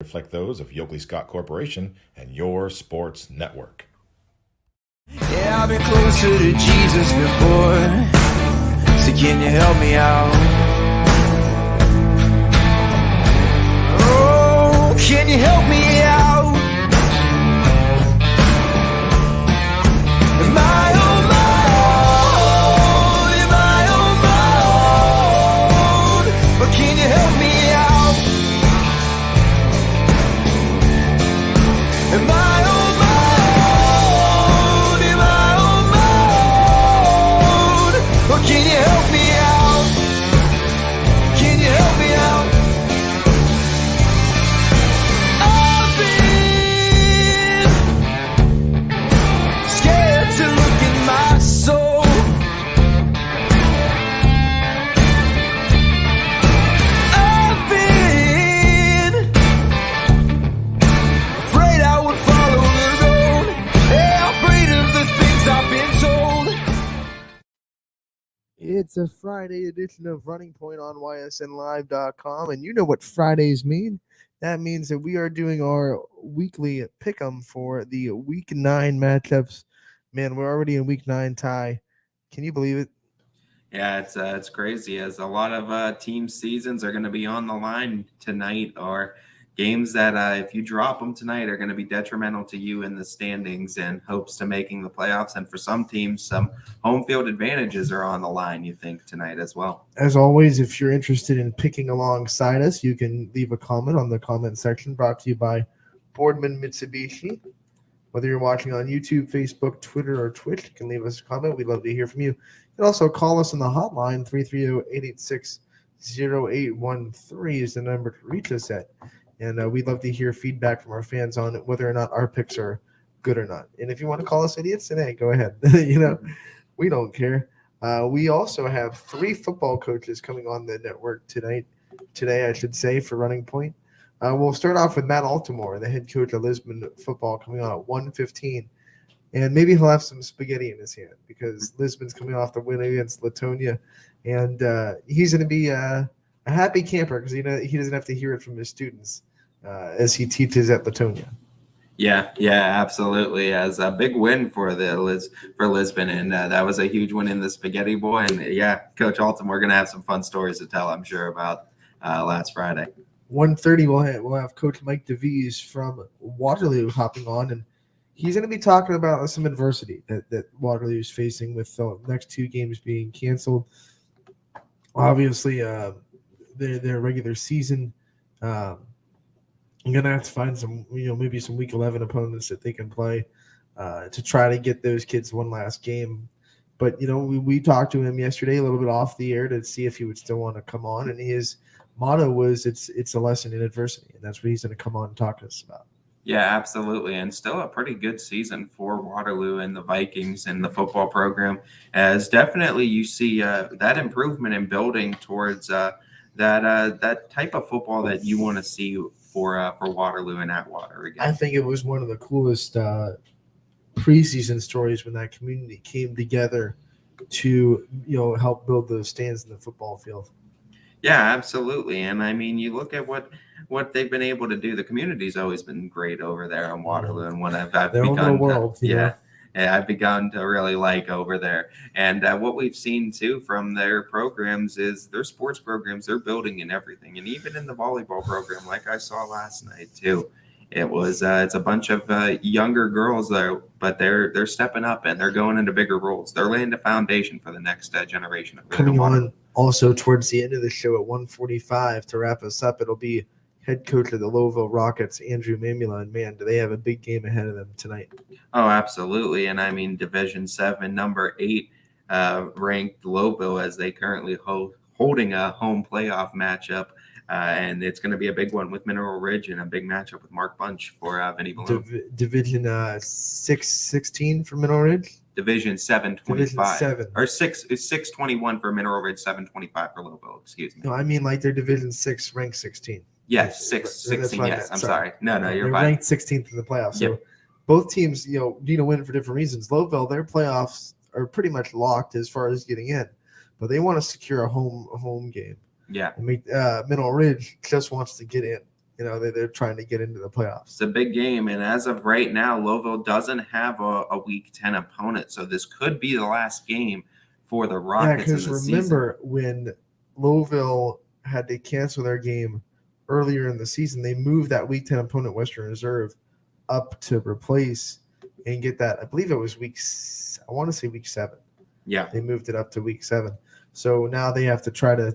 reflect those of Yoakley Scott Corporation and your sports network. Yeah, I've been closer to Jesus before, so can you help me out? Oh, can you help me out? Am I on my own? Am I on my own? But can you help me out? Am I on my own? Am I on my own? Or can you help me out? Can you help me out? I've been scared to look in my soul. I've been afraid I would follow the road. Yeah, afraid of the things I've been told. It's a Friday edition of Running Point on ysnlive.com, and you know what Fridays mean. That means that we are doing our weekly pick'em for the Week 9 matchups. Man, we're already in Week 9, Ty. Can you believe it? Yeah, it's crazy as a lot of team seasons are going to be on the line tonight, or games that if you drop them tonight are going to be detrimental to you in the standings and hopes to making the playoffs. And for some teams, some home field advantages are on the line, you think, tonight as well. As always, if you're interested in picking alongside us, you can leave a comment on the comment section, brought to you by Boardman Mitsubishi. Whether you're watching on YouTube, Facebook, Twitter, or Twitch, you can leave us a comment. We'd love to hear from you. You can also call us on the hotline. 330-886-0813 is the number to reach us at. And we'd love to hear feedback from our fans on whether or not our picks are good or not. And if you want to call us idiots, then hey, go ahead. We don't care. We also have 3 football coaches coming on the network today, I should say, for Running Point. We'll start off with Matt Altamore, the head coach of Lisbon football, coming on at 1:15. And maybe he'll have some spaghetti in his hand because Lisbon's coming off the win against Latonia. And he's going to be a happy camper because he doesn't have to hear it from his students as he teaches at Latonia. Yeah, absolutely. As a big win for Lisbon, and that was a huge win in the Spaghetti Bowl. And yeah, Coach Alton, we're gonna have some fun stories to tell, I'm sure, about last Friday. 1:30, we'll have Coach Mike Davies from Waterloo hopping on, and he's going to be talking about some adversity that Waterloo is facing with the next 2 games being canceled. Obviously, their regular season. I'm gonna have to find some, maybe some Week 11 opponents that they can play to try to get those kids one last game. But we talked to him yesterday a little bit off the air to see if he would still want to come on, and his motto was it's a lesson in adversity, and that's what he's going to come on and talk to us about. Yeah, absolutely. And still a pretty good season for Waterloo and the Vikings and the football program, as definitely you see that improvement in building towards that type of football that you want to see for Waterloo and Atwater again. I think it was one of the coolest preseason stories when that community came together to help build those stands in the football field. Yeah, absolutely. And I mean, you look at what they've been able to do. The community's always been great over there in Waterloo, and what I've begun to really like over there. And what we've seen too from their programs is their sports programs. They're building in everything, and even in the volleyball program, like I saw last night too. It was it's a bunch of younger girls there, but they're stepping up and they're going into bigger roles. They're laying the foundation for the next generation of coming on. Also, towards the end of the show at 1:45 to wrap us up, it'll be head coach of the Louisville Rockets, Andrew Mamula, and man, do they have a big game ahead of them tonight. Oh, absolutely. And I mean, Division 7, number 8 ranked Louisville, as they currently holding a home playoff matchup. And it's going to be a big one with Mineral Ridge and a big matchup with Mark Bunch for Vinnie Balloon. Division 6-16 for Mineral Ridge? Division 7-25. Division 7. Or 6-21 for Mineral Ridge, 7-25 for Louisville, excuse me. No, I mean like they're Division 6, ranked 16. Yes, 16, yes. I'm sorry. No, you're they're fine. Ranked 16th in the playoffs. Yep. So both teams, need to win for different reasons. Louisville, their playoffs are pretty much locked as far as getting in, but they want to secure a home game. Yeah. Mineral Ridge just wants to get in. they're trying to get into the playoffs. It's a big game, and as of right now, Louisville doesn't have a Week 10 opponent, so this could be the last game for the Rockets in the because season. remember when Louisville had to cancel their game earlier in the season, they moved that Week 10 opponent, Western Reserve, up to replace and get that. I believe it was I want to say week 7. Yeah. They moved it up to week 7. So now they have to try to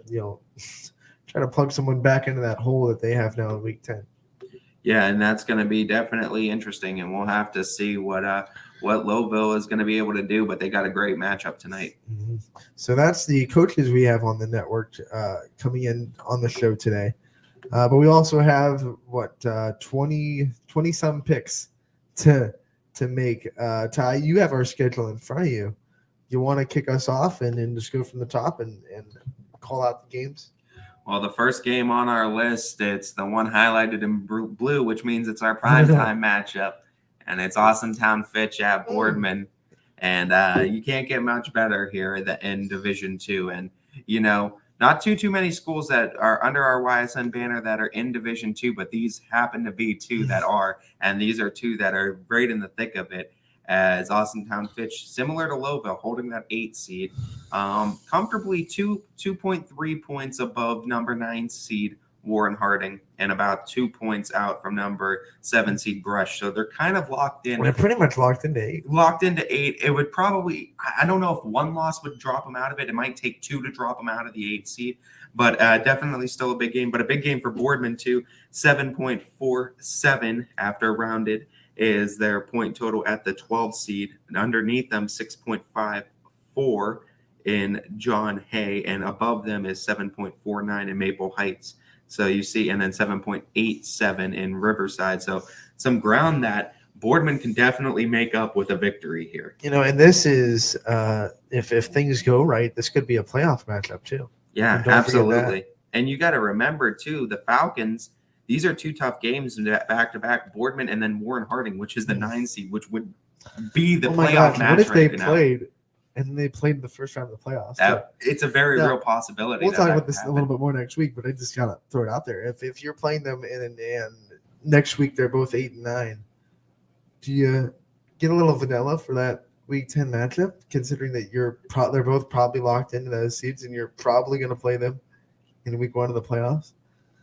plug someone back into that hole that they have now in week 10. Yeah, and that's going to be definitely interesting, and we'll have to see what Louisville is going to be able to do, but they got a great matchup tonight. Mm-hmm. So that's the coaches we have on the network coming in on the show today. But we also have 20 some picks to make. Ty, you have our schedule in front of you. You want to kick us off and then just go from the top and call out the games? Well, the first game on our list, it's the one highlighted in blue, which means it's our primetime matchup, and it's Austintown Fitch at Boardman. And you can't get much better here in Division II. And, not too many schools that are under our YSN banner that are in Division II, but these happen to be two that are, and these are two that are right in the thick of it. As Austintown Fitch, similar to Louisville, holding that 8 seed, comfortably 2.3 points above number 9 seed Warren Harding, and about 2 points out from number 7 seed Brush. So they're kind of locked in. They're pretty much locked into 8. Locked into 8. It would probably, I don't know if one loss would drop them out of it. It might take 2 to drop them out of the 8 seed, but definitely still a big game. But a big game for Boardman too. 7.47 after rounded is their point total at the 12 seed, and underneath them 6.54 in John Hay, and above them is 7.49 in Maple Heights. So you see, and then 7.87 in Riverside. So some ground that Boardman can definitely make up with a victory here. And this is if things go right, this could be a playoff matchup too. Yeah, absolutely. And you got to remember too, the Falcons. These are 2 tough games back-to-back, Boardman and then Warren Harding, which is the 9 seed, which would be the playoff match. What if they right played and they played the first round of the playoffs? It's a very real possibility. We'll talk about this a little bit more next week, but I just got to throw it out there. If you're playing them and next week they're both 8 and 9, do you get a little vanilla for that week 10 matchup, considering that they're both probably locked into those seeds and you're probably going to play them in week 1 of the playoffs?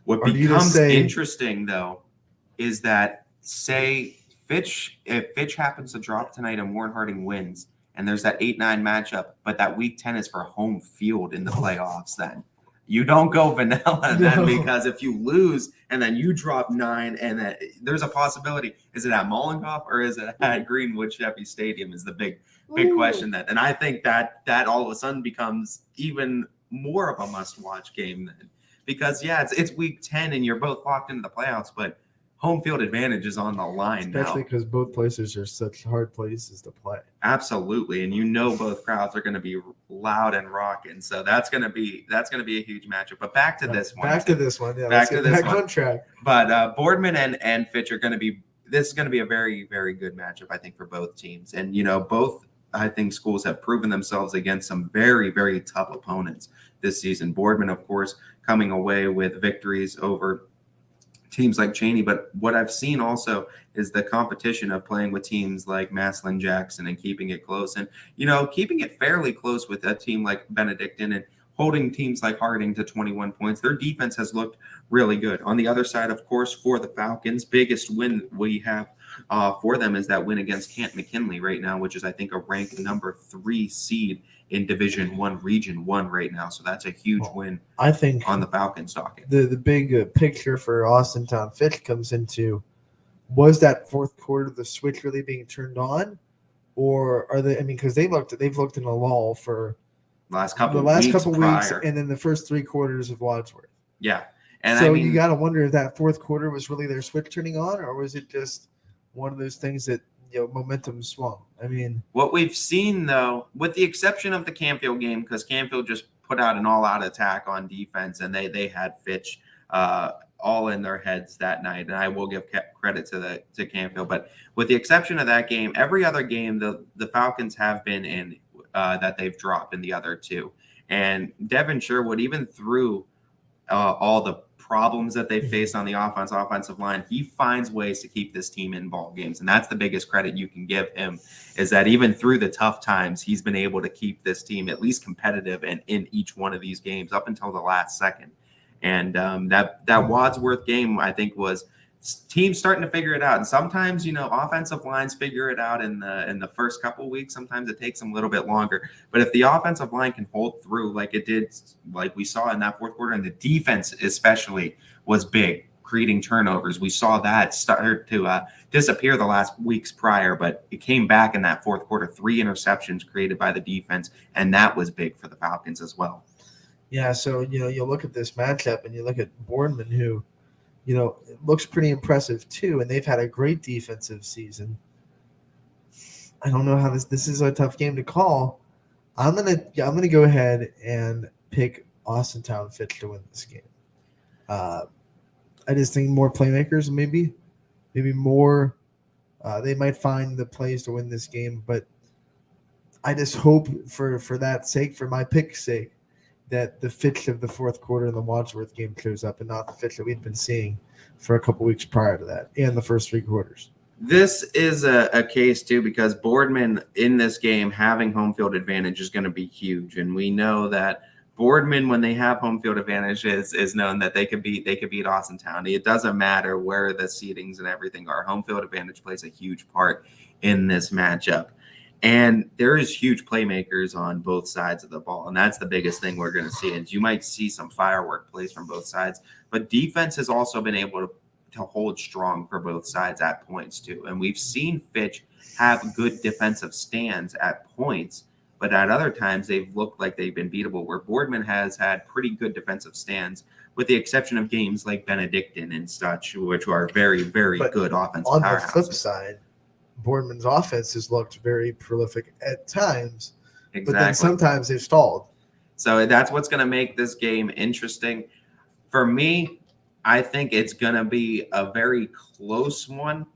What becomes interesting, though, is that, say, if Fitch happens to drop tonight and Warren Harding wins, and there's that 8-9 matchup, but that week 10 is for home field in the playoffs, then you don't go vanilla then, because if you lose and then you drop 9, and then there's a possibility, is it at Mollenhoff or is it at Greenwood Chevy Stadium is the big question then. And I think that all of a sudden becomes even more of a must-watch game then. Because, it's week 10 and you're both locked into the playoffs, but home field advantage is on the line Especially because both places are such hard places to play. Absolutely. And both crowds are going to be loud and rocking. So that's going to be a huge matchup. But back to this one. Back to this one. Yeah, back to this one. On track. But Boardman and Fitch are going to be – this is going to be a very, very good matchup, I think, for both teams. And, both – I think schools have proven themselves against some very, very tough opponents this season. Boardman, of course, coming away with victories over teams like Cheney. But what I've seen also is the competition of playing with teams like Massillon Jackson and keeping it close. And, keeping it fairly close with a team like Benedictine and holding teams like Harding to 21 points. Their defense has looked really good. On the other side, of course, for the Falcons, biggest win we have for them is that win against Camp McKinley right now, which is, I think, a ranked number 3 seed in Division 1, Region 1 right now. So that's a huge win, I think, on the Falcons docket. The big picture for Austintown Fitch comes into, was that fourth quarter the switch really being turned on? Or are they, because they've looked in a lull for the last couple weeks, and then the first 3 quarters of Wadsworth. Yeah. And so you got to wonder if that fourth quarter was really their switch turning on, or was it just one of those things that, momentum swung? What we've seen, though, with the exception of the Canfield game, because Canfield just put out an all-out attack on defense, and they had Fitch all in their heads that night, and I will give credit to Canfield. But with the exception of that game, every other game the Falcons have been in that they've dropped in the other 2. And Devin Sherwood, even through all the problems that they face on the offensive line, he finds ways to keep this team in ball games. And that's the biggest credit you can give him, is that even through the tough times, he's been able to keep this team at least competitive and in each one of these games up until the last second. And that Wadsworth game, I think, was teams starting to figure it out. And sometimes, offensive lines figure it out in the first couple of weeks. Sometimes it takes them a little bit longer. But if the offensive line can hold through like it did, like we saw in that fourth quarter, and the defense especially was big, creating turnovers. We saw that start to disappear the last weeks prior, but it came back in that fourth quarter. 3 interceptions created by the defense, and that was big for the Falcons as well. Yeah, so, you look at this matchup and you look at Boardman, who, it looks pretty impressive too, and they've had a great defensive season. I don't know how this is a tough game to call. I'm gonna go ahead and pick Austintown Fitch to win this game. I just think more playmakers, maybe more. They might find the plays to win this game, but I just hope for that sake, for my pick's sake, that the Fitch of the fourth quarter in the Wadsworth game shows up and not the Fitch that we've been seeing for a couple weeks prior to that and the first 3 quarters. This is a case, too, because Boardman in this game having home field advantage is going to be huge. And we know that Boardman, when they have home field advantage, is known that they could beat Austintown. It doesn't matter where the seedings and everything are. Home field advantage plays a huge part in this matchup. And there is huge playmakers on both sides of the ball. And that's the biggest thing we're going to see. Is you might see some firework plays from both sides. But defense has also been able to hold strong for both sides at points, too. And we've seen Fitch have good defensive stands at points. But at other times, they've looked like they've been beatable, where Boardman has had pretty good defensive stands, with the exception of games like Benedictine and such, which are very, very good offensive powerhouses. On the flip side, Boardman's offense has looked very prolific at times, But then sometimes they've stalled. So that's what's going to make this game interesting. For me, I think it's going to be a very close one.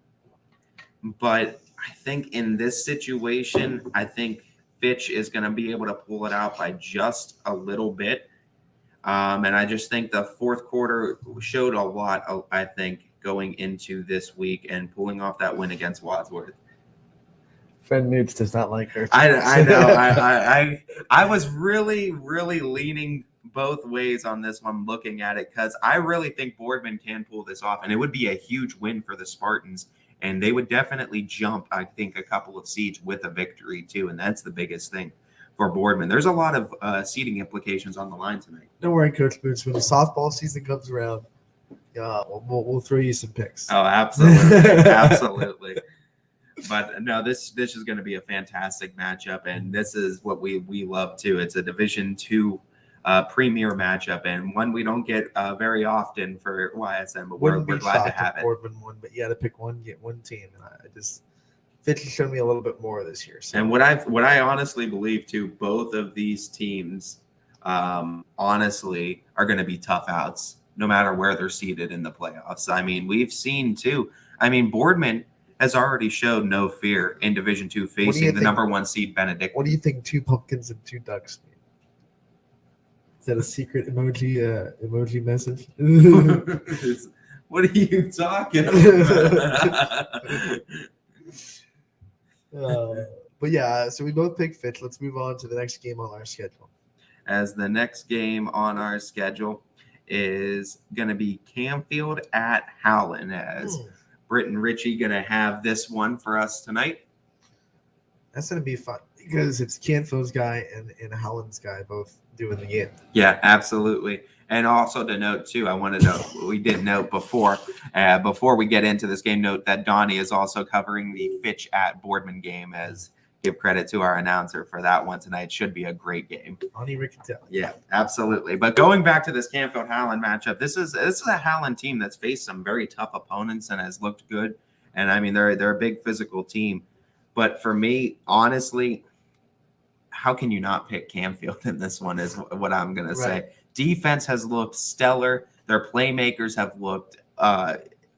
But I think in this situation, I think Fitch is going to be able to pull it out by just a little bit. And I just think the fourth quarter showed a lot, I think, going into this week and pulling off that win against Wadsworth. Fred Newts does not like her. I know. I was really, really leaning both ways on this one, looking at it, because I really think Boardman can pull this off, and it would be a huge win for the Spartans, and they would definitely jump, I think, a couple of seeds with a victory too, and that's the biggest thing for Boardman. There's a lot of seeding implications on the line tonight. Don't worry, Coach Boots. When the softball season comes around, we'll throw you some picks. Oh, absolutely, absolutely. But no, this is going to be a fantastic matchup, and this is what we love too. It's a Division II premier matchup, and one we don't get very often for YSM, but we're glad to have it. Boardman won, but you had to pick one, get one team, and I just Fitch has shown me a little bit more this year. So. And what I honestly believe too, both of these teams, honestly, are going to be tough outs, no matter where they're seated in the playoffs. I mean, we've seen too. I mean, Boardman has already showed no fear in Division II facing the number one seed Benedict. What do you think 2 pumpkins and 2 ducks mean? Is that a secret emoji message? What are you talking about? But yeah, so we both picked Fitch. Let's move on to the next game on our schedule. As the next game on our schedule is going to be Camfield at Howland, as Britt and Richie going to have this one for us tonight. That's going to be fun because it's Canfield's guy and Howland's guy both doing the game. Yeah, absolutely. And also to note, too, I wanted to we did note before we get into this game, note that Donnie is also covering the Fitch at Boardman game, as give credit to our announcer for that one tonight. Should be a great game. Donnie Riccatelli. Yeah, absolutely. But going back to this Canfield-Howland matchup, this is a Howland team that's faced some very tough opponents and has looked good. And, I mean, they're a big physical team. But for me, honestly, how can you not pick Camfield in this one is what I'm going to say. Defense has looked stellar. Their playmakers have looked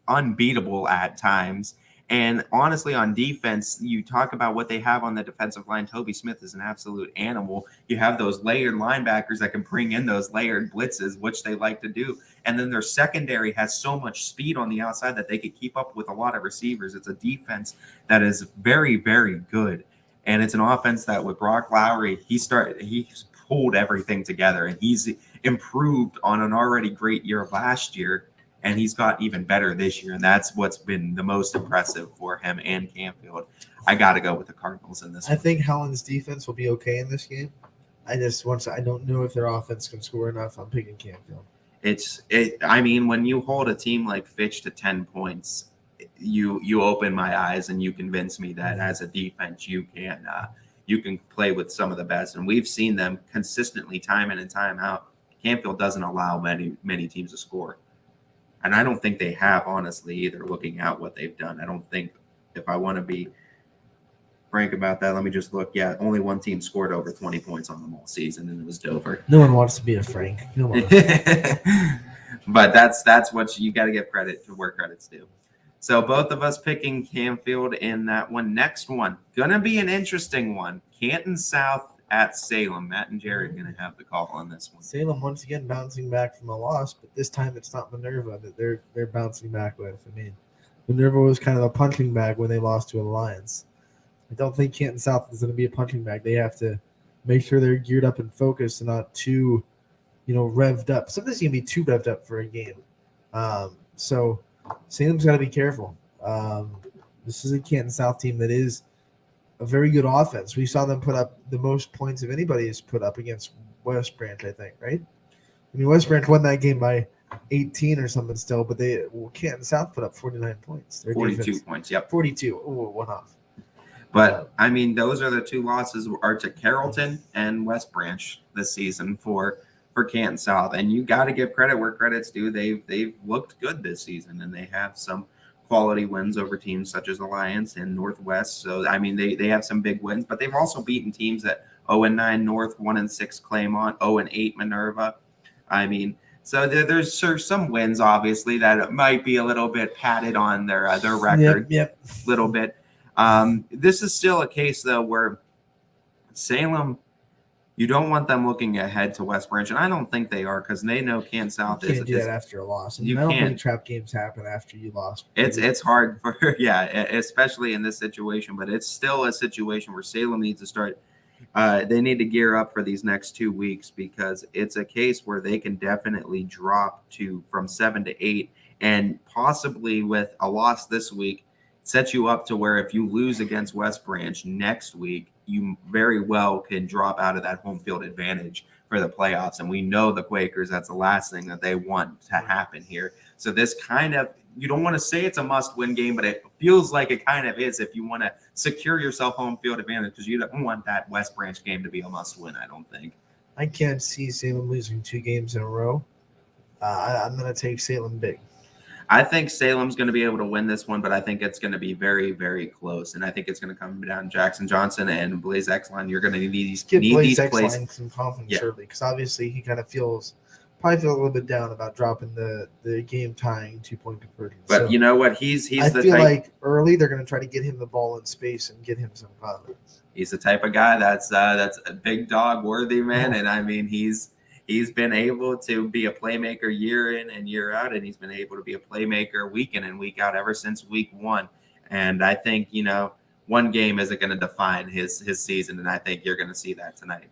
unbeatable at times. And honestly, on defense, you talk about what they have on the defensive line. Toby Smith is an absolute animal. You have those layered linebackers that can bring in those layered blitzes, which they like to do. And then their secondary has so much speed on the outside that they could keep up with a lot of receivers. It's a defense that is very, very good. And it's an offense that with Brock Lowry, he's pulled everything together, and he's improved on an already great year last year, and he's got even better this year. And that's what's been the most impressive for him and Canfield. I got to go with the Cardinals in this I one. think Holland's defense will be okay in this game. I don't know if their offense can score enough. I'm picking Canfield. I mean, when you hold a team like Fitch to 10 points, you open my eyes and you convince me that as a defense you can play with some of the best. And we've seen them consistently time in and time out. Canfield doesn't allow many teams to score. And I don't think they have, honestly, either, looking at what they've done. I don't think, if I want to be frank about that, let me just look. Yeah, only one team scored over 20 points on them all season, and it was Dover. No one wants to be a Frank. No one. But that's what you got to give credit to where credit's due. So both of us picking Canfield in that one. Next one, going to be an interesting one. Canton South at Salem. Matt and Jared going to have the call on this one. Salem once again bouncing back from a loss, but this time it's not Minerva that they're bouncing back with. I mean, Minerva was kind of a punching bag when they lost to Alliance. I don't think Canton South is going to be a punching bag. They have to make sure they're geared up and focused and not too, revved up. Sometimes you can be too revved up for a game. So Salem's got to be careful. This is a Canton South team that is a very good offense. We saw them put up the most points of anybody has put up against West Branch, I think, right? I mean, West Branch won that game by 18 or something still, but Canton South put up 49 points. Their 42 defense, points, yep. 42. Oh, one off. But, I mean, those are the two losses are to Carrollton and West Branch this season for Canton South. And you got to give credit where credit's due. They've looked good this season, and they have some quality wins over teams such as Alliance and Northwest. So, I mean, they have some big wins, but they've also beaten teams at 0-9 North, 1-6 Claymont, 0-8 Minerva. I mean, so there's some wins, obviously, that might be a little bit padded on their record. Yep. A little bit. This is still a case, though, where Salem, you don't want them looking ahead to West Branch, and I don't think they are, because they know Canton South You can't do that after a loss. I don't think trap games happen after you lost. It's hard for especially in this situation, but it's still a situation where Salem needs to start. They need to gear up for these next 2 weeks, because it's a case where they can definitely drop from 7 to 8, and possibly with a loss this week, set you up to where if you lose against West Branch next week, you very well can drop out of that home field advantage for the playoffs. And we know the Quakers, that's the last thing that they want to happen here. So this kind of, you don't want to say it's a must-win game, but it feels like it kind of is if you want to secure yourself home field advantage, because you don't want that West Branch game to be a must-win, I don't think. I can't see Salem losing 2 games in a row. I'm going to take Salem big. I think Salem's going to be able to win this one, but I think it's going to be very, very close. And I think it's going to come down Jackson Johnson and Blaze Exline. You're going to need these Blaze plays. Exline some confidence early, because obviously he kind of probably feel a little bit down about dropping the game tying 2-point conversion. But so you know what? I feel like early they're going to try to get him the ball in space and get him some confidence. He's the type of guy that's a big dog worthy, man. And I mean, he's been able to be a playmaker year in and year out, and he's been able to be a playmaker week in and week out ever since week 1. And I think, one game isn't going to define his season, and I think you're going to see that tonight.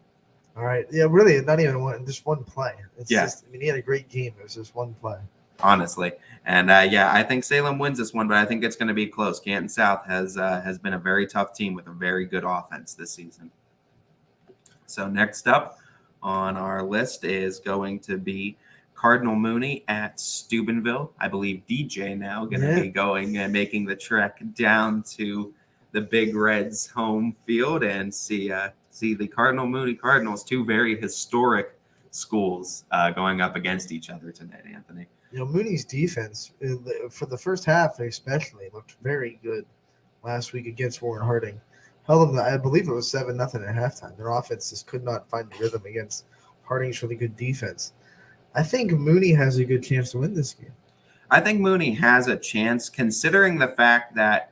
All right. Yeah, really, not even just one play. It's yeah. Just, he had a great game. It was just one play. Honestly. And, I think Salem wins this one, but I think it's going to be close. Canton South has been a very tough team with a very good offense this season. So next up on our list is going to be Cardinal Mooney at Steubenville. I believe DJ now going to be going and making the trek down to the Big Reds home field and see the Cardinal Mooney Cardinals, 2 very historic schools going up against each other tonight, Anthony. Mooney's defense for the first half especially looked very good last week against Warren Harding. Held them, I believe it was 7-0 at halftime. Their offense just could not find the rhythm against Harding's really good defense. I think Mooney has a good chance to win this game. I think Mooney has a chance, considering the fact that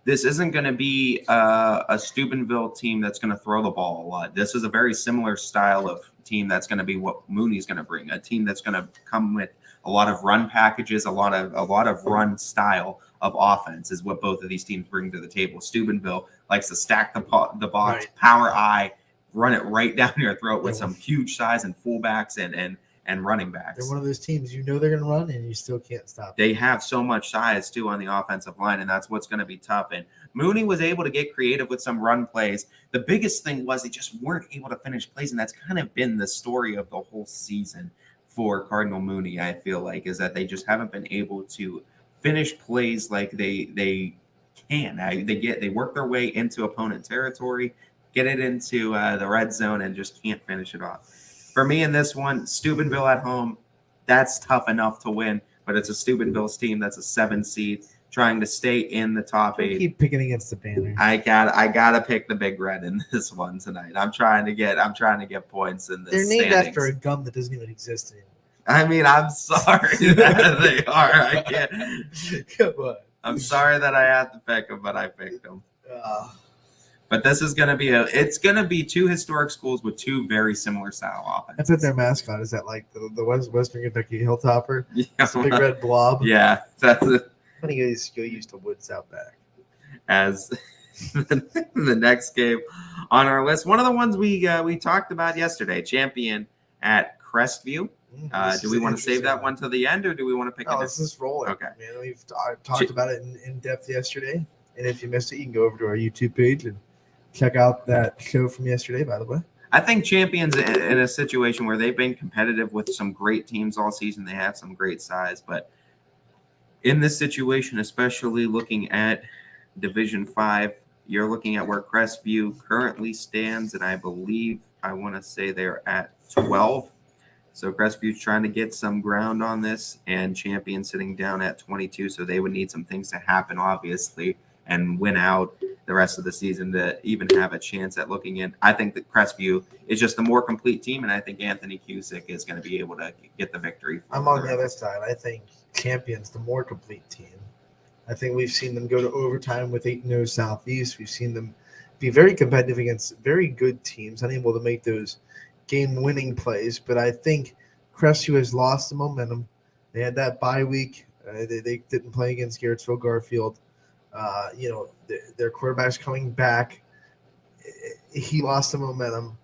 this isn't going to be a Steubenville team that's going to throw the ball a lot. This is a very similar style of team that's going to be what Mooney's going to bring, a team that's going to come with a lot of run packages, a lot of run style of offense is what both of these teams bring to the table. Steubenville likes to stack the box, Right. power I, run it right down your throat with Yeah. some huge size and fullbacks and running They're backs. one of those teams they're going to run, and you still can't stop. They have so much size too on the offensive line, and that's what's going to be tough. And Mooney was able to get creative with some run plays. The biggest thing was they just weren't able to finish plays, and that's kind of been the story of the whole season for Cardinal Mooney. I feel like is that they just haven't been able to finish plays like they can. They work their way into opponent territory, get it into the red zone, and just can't finish it off. For me in this one, Steubenville at home, that's tough enough to win, but it's a Steubenville's team that's a 7 seed trying to stay in the top 8. Keep picking against the banner. I gotta pick the Big Red in this one tonight. I'm trying to get points in this. They're named standings. after a gum that doesn't even exist anymore. I mean, I'm sorry that they are. I can't. Come on. I'm sorry that I had to pick them, but I picked them. But this is going to be it's going to be 2 historic schools with 2 very similar style offenses. That's what their mascot is. That like the Western Kentucky Hilltopper. Yeah. It's a big red blob. Yeah, that's it. I'm gonna go used to Woods out back. As the next game on our list, one of the ones we talked about yesterday, Champion at Crestview. Do we want to save that one to the end, or do we want to pick it? Let's just roll it. Okay. Man, we've talked about it in depth yesterday, and if you missed it, you can go over to our YouTube page and check out that show from yesterday. By the way, I think Champion's in a situation where they've been competitive with some great teams all season. They have some great size, but in this situation, especially looking at Division 5, you're looking at where Crestview currently stands, and I want to say they're at 12. So Crestview's trying to get some ground on this, and Champion sitting down at 22. So they would need some things to happen, obviously, and win out the rest of the season to even have a chance at looking in. I think that Crestview is just the more complete team, and I think Anthony Cusick is going to be able to get the victory. I'm on the other side. I think Champion's the more complete team. I think we've seen them go to overtime with 8-0 Southeast. We've seen them be very competitive against very good teams, unable to make those game-winning plays. But I think Crestview has lost the momentum. They had that bye week. They didn't play against Garrettsville Garfield. Their quarterback's coming back. He lost the momentum.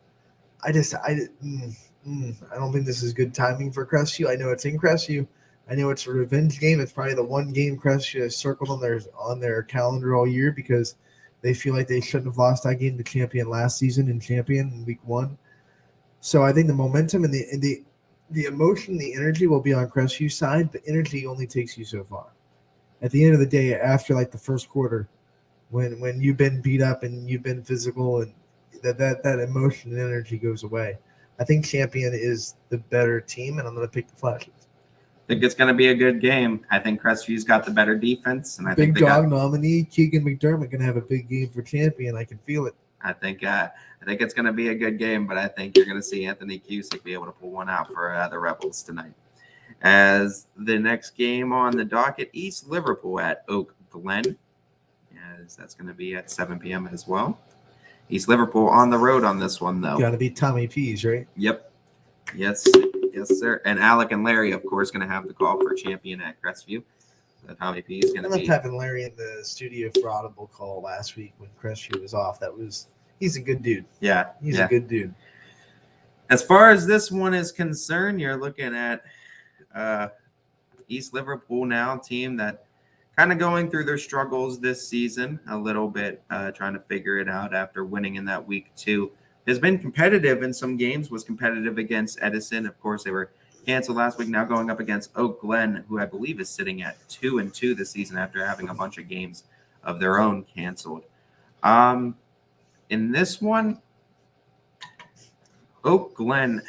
I don't think this is good timing for Crestview. I know it's in Crestview. I know it's a revenge game. It's probably the one game Crestview has circled on their calendar all year because they feel like they shouldn't have lost that game to Champion last season in Champion in week 1. So I think the momentum and the emotion, the energy will be on Crestview's side, but energy only takes you so far. At the end of the day, after like the first quarter, when you've been beat up and you've been physical and that emotion and energy goes away. I think Champion is the better team, and I'm going to pick the Flashes. I think it's going to be a good game. I think Crestview's got the better defense, and I Big think they dog nominee Keegan McDermott going to have a big game for Champion. I can feel it. I think it's going to be a good game, but I think you're going to see Anthony Cusick be able to pull one out for the Rebels tonight. As the next game on the docket, East Liverpool at Oak Glen, as that's going to be at 7 p.m. as well. East Liverpool on the road on this one, though. Got to be Tommy Pease, right? Yep. Yes, sir. And Alec and Larry, of course, going to have the call for Champion at Crestview. So Tommy P is going I to left be. having Larry in the studio for Audible call last week when Crestview was off. He's a good dude. Yeah. He's a good dude. As far as this one is concerned, you're looking at East Liverpool now, team that kind of going through their struggles this season a little bit, trying to figure it out after winning in that week 2. Has been competitive in some games, was competitive against Edison. Of course, they were canceled last week, now going up against Oak Glen, who I believe is sitting at 2-2 this season after having a bunch of games of their own canceled. In this one, Oak Glen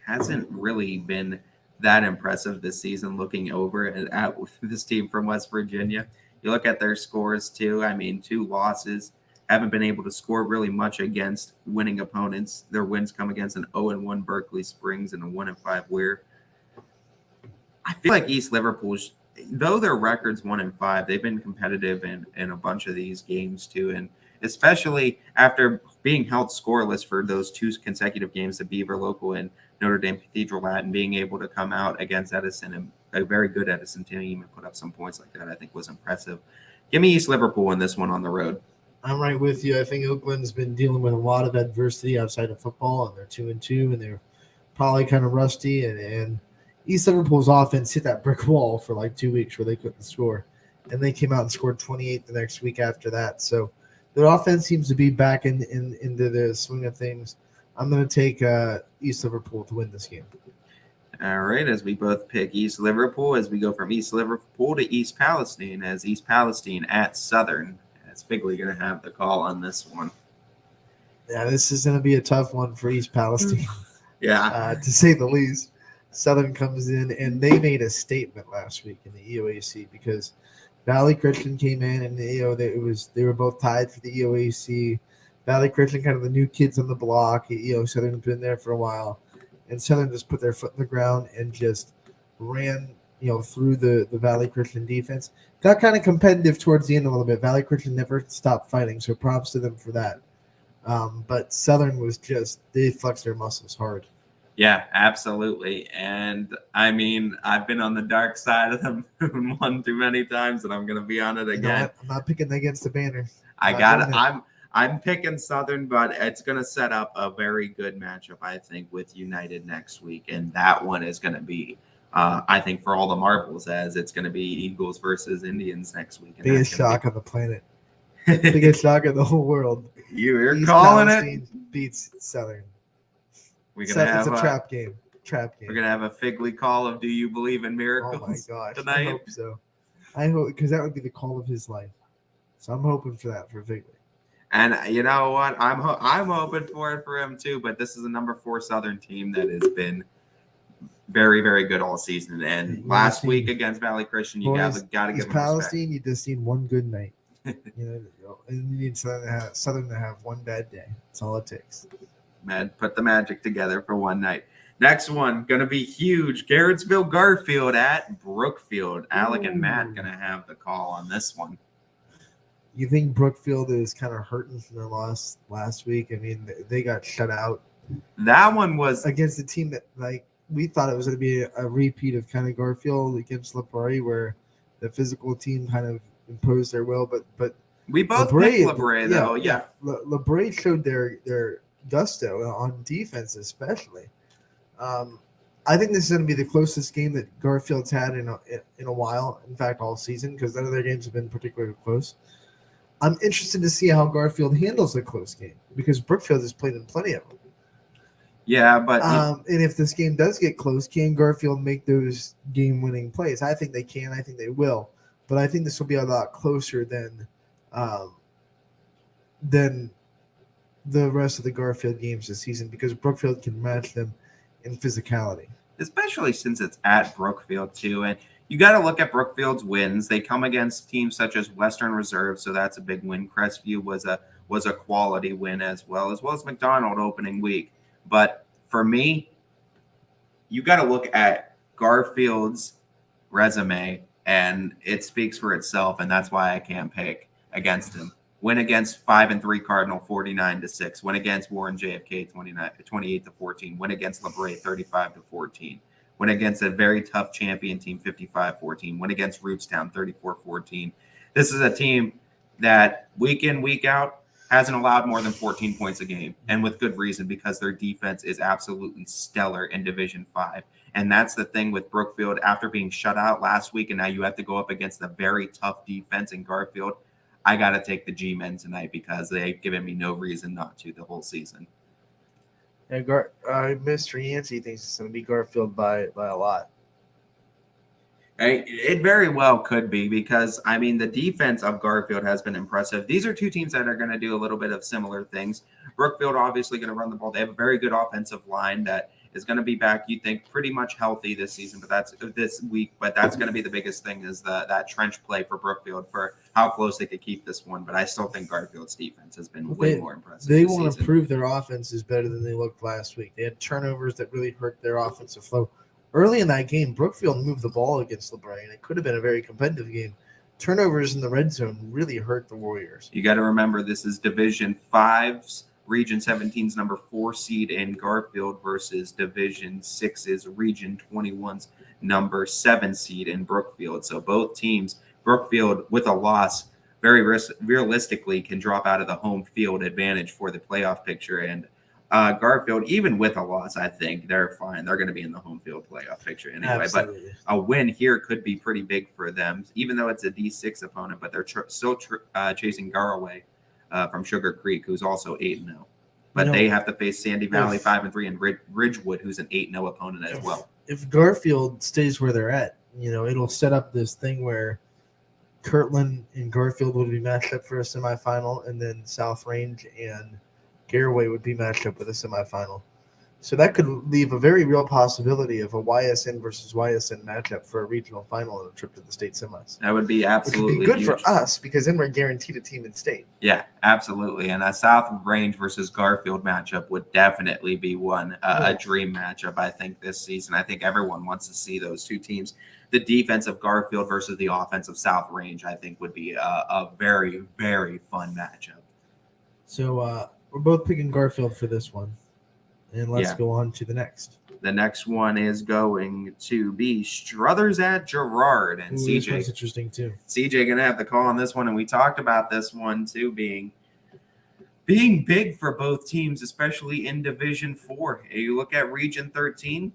hasn't really been that impressive this season looking over at this team from West Virginia. You look at their scores too. I mean, 2 losses, haven't been able to score really much against winning opponents. Their wins come against an 0-1 Berkeley Springs and a 1-5 Weir. I feel like East Liverpool's, though their record's 1-5, they've been competitive in a bunch of these games too. And especially after being held scoreless for those 2 consecutive games, the Beaver Local and Notre Dame Cathedral at, and being able to come out against Edison, and a very good Edison team, and put up some points like that, I think was impressive. Give me East Liverpool in this one on the road. I'm right with you. I think Oakland's been dealing with a lot of adversity outside of football, and they're 2-2, and they're probably kind of rusty. And East Liverpool's offense hit that brick wall for like 2 weeks where they couldn't score, and they came out and scored 28 the next week after that. So their offense seems to be back into the swing of things. I'm going to take East Liverpool to win this game. All right, as we both pick East Liverpool, as we go from East Liverpool to East Palestine, as East Palestine at Southern. As Figley going to have the call on this one. Yeah, this is going to be a tough one for East Palestine, Yeah. to say the least. Southern comes in, and they made a statement last week in the EOAC because Valley Christian came in, and they were both tied for the EOAC. Valley Christian, kind of the new kids on the block. Southern's been there for a while, and Southern just put their foot in the ground and just ran through the Valley Christian defense. Got kind of competitive towards the end a little bit. Valley Christian never stopped fighting, so props to them for that. But Southern was they flexed their muscles hard. Yeah, absolutely. And I mean, I've been on the dark side of the moon one too many times, and I'm going to be on it again. I'm not picking against the banner. I'm picking Southern, but it's going to set up a very good matchup, I think, with United next week. And that one is going to be, I think, for all the marbles, as it's going to be Eagles versus Indians next week. And biggest shock on the planet. Biggest shock in the whole world. You're East calling Palestine it? Beats Southern. We're gonna have it's a trap game. We're going to have a Figley call of Do You Believe in Miracles? Oh, my gosh. Tonight? I hope so. I hope, because that would be the call of his life. So I'm hoping for that for Figley. And you know what? I'm hoping for it for him too. But this is a number 4 Southern team that has been very, very good all season. And last week against Valley Christian, you got to give them Palestine. respect. You just need one good night. And you need Southern to have one bad day. That's all it takes. Man, put the magic together for one night. Next one going to be huge. Garrettsville Garfield at Brookfield. Alec and Matt going to have the call on this one. You think Brookfield is kind of hurting from their loss last week? I mean, they got shut out. That one was against a team that, like, we thought it was going to be a repeat of kind of Garfield against LaBrie, where the physical team kind of imposed their will. But we both picked LaBrie, though. Yeah. LaBrie showed their gusto on defense, especially. I think this is going to be the closest game that Garfield's had in a while. In fact, all season, because none of their games have been particularly close. I'm interested to see how Garfield handles a close game, because Brookfield has played in plenty of them. Yeah, but and if this game does get close, can Garfield make those game-winning plays? I think they can. I think they will. But I think this will be a lot closer than the rest of the Garfield games this season, because Brookfield can match them in physicality. Especially since it's at Brookfield, too. And you got to look at Brookfield's wins. They come against teams such as Western Reserve, so that's a big win. Crestview was a quality win as well as McDonald opening week. But for me, you got to look at Garfield's resume, and it speaks for itself, and that's why I can't pick against him. Win against 5-3 Cardinal, 49-6. Win against Warren JFK, 28-14. Win against LaBrie, 35-14. Win against a very tough champion team, 55-14. Win against Rootstown, 34-14. This is a team that week in, week out hasn't allowed more than 14 points a game, and with good reason, because their defense is absolutely stellar in Division 5. And that's the thing with Brookfield. After being shut out last week, and now you have to go up against a very tough defense in Garfield, I got to take the G-men tonight, because they've given me no reason not to the whole season. And Mr. Yancey thinks it's going to be Garfield by a lot. It very well could be, because, I mean, the defense of Garfield has been impressive. These are two teams that are going to do a little bit of similar things. Brookfield obviously going to run the ball. They have a very good offensive line that is going to be back, you think, pretty much healthy this season, but that's this week. But that's going to be the biggest thing, is that trench play for Brookfield, for how close they could keep this one. But I still think Garfield's defense has been way more impressive. They want to prove their offense is better than they looked last week. They had turnovers that really hurt their offensive flow. Early in that game, Brookfield moved the ball against LaBrie, and it could have been a very competitive game. Turnovers in the red zone really hurt the Warriors. You got to remember, this is Division 5's Region 17's number 4 seed in Garfield versus Division 6's Region 21's number 7 seed in Brookfield. So both teams, Brookfield with a loss, very realistically can drop out of the home field advantage for the playoff picture. And Garfield, even with a loss, I think they're fine. They're going to be in the home field playoff picture anyway. Absolutely. But a win here could be pretty big for them, even though it's a D6 opponent. But they're still chasing Garaway from Sugar Creek, who's also 8-0. But they have to face Sandy Valley 5-3 and Ridgewood, who's an 8-0 opponent as well. If Garfield stays where they're at, it'll set up this thing where Kirtland and Garfield would be matched up for a semifinal, and then South Range and Garaway would be matched up with a semifinal. So that could leave a very real possibility of a YSN versus YSN matchup for a regional final and a trip to the state semis. That would be absolutely Which would be good huge for us, because then we're guaranteed a team in state. Yeah, absolutely. And a South Range versus Garfield matchup would definitely be a dream matchup, I think, this season. I think everyone wants to see those two teams. The defense of Garfield versus the offense of South Range, I think, would be a very, very fun matchup. So we're both picking Garfield for this one. And let's go on to the next. The next one is going to be Struthers at Girard. And This CJ. one's interesting too. CJ going to have the call on this one. And we talked about this one too being big for both teams, especially in Division 4. You look at Region 13,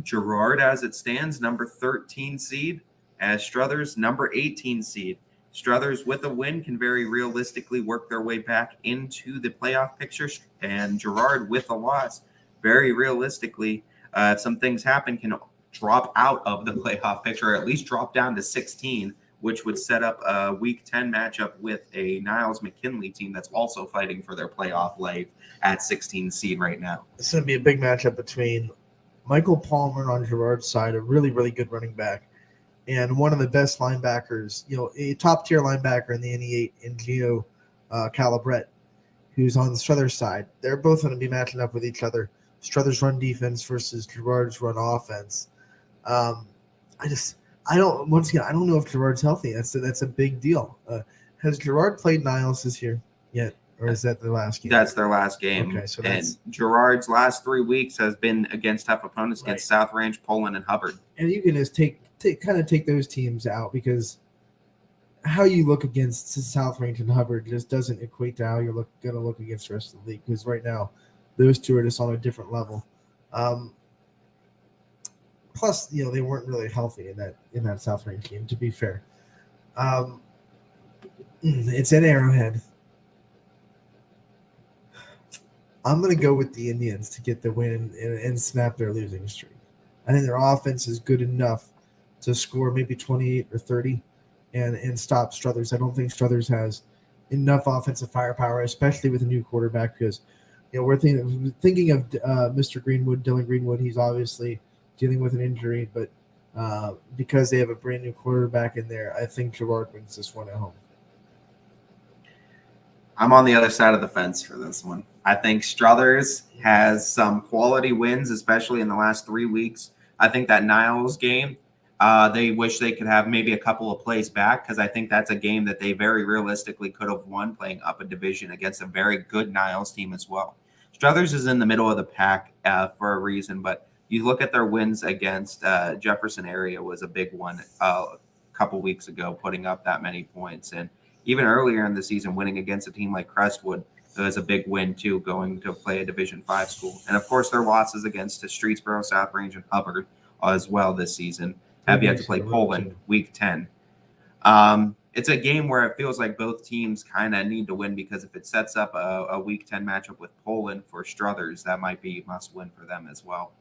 Girard as it stands, number 13 seed, as Struthers, number 18 seed. Struthers with a win can very realistically work their way back into the playoff picture, and Girard with a loss, very realistically, if some things happen, can drop out of the playoff picture, or at least drop down to 16, which would set up a Week 10 matchup with a Niles-McKinley team that's also fighting for their playoff life at 16 seed right now. It's going to be a big matchup between Michael Palmer on Girard's side, a really, really good running back, and one of the best linebackers, a top-tier linebacker in the NE8, in Gio Calabret, who's on the Struthers side. They're both going to be matching up with each other. Struthers run defense versus Girard's run offense. I don't know if Girard's healthy. That's a big deal. Has Girard played Niles this year yet, or is that the last game? That's their last game. Okay, so and Girard's last 3 weeks has been against tough opponents, against South Range, Poland, and Hubbard. And you can just take those teams out, because how you look against South Range and Hubbard just doesn't equate to how you're going to look against the rest of the league, because right now those two are just on a different level. Plus, they weren't really healthy in that South Range game, to be fair. It's at Arrowhead. I'm going to go with the Indians to get the win and snap their losing streak. I think their offense is good enough to score maybe 28 or 30 and stop Struthers. I don't think Struthers has enough offensive firepower, especially with a new quarterback, because we're thinking of Mr. Greenwood, Dylan Greenwood. He's obviously dealing with an injury, but because they have a brand new quarterback in there, I think Girard wins this one at home. I'm on the other side of the fence for this one. I think Struthers has some quality wins, especially in the last 3 weeks. I think that Niles game, they wish they could have maybe a couple of plays back, because I think that's a game that they very realistically could have won, playing up a division against a very good Niles team as well. Struthers is in the middle of the pack for a reason, but you look at their wins against Jefferson area was a big one a couple weeks ago, putting up that many points. And even earlier in the season, winning against a team like Crestwood was a big win too, going to play a Division 5 school. And of course, their losses against Streetsboro, South Range, and Hubbard as well this season have yet to play Poland Week 10. It's a game where it feels like both teams kind of need to win, because if it sets up a Week 10 matchup with Poland for Struthers, that might be a must win for them as well.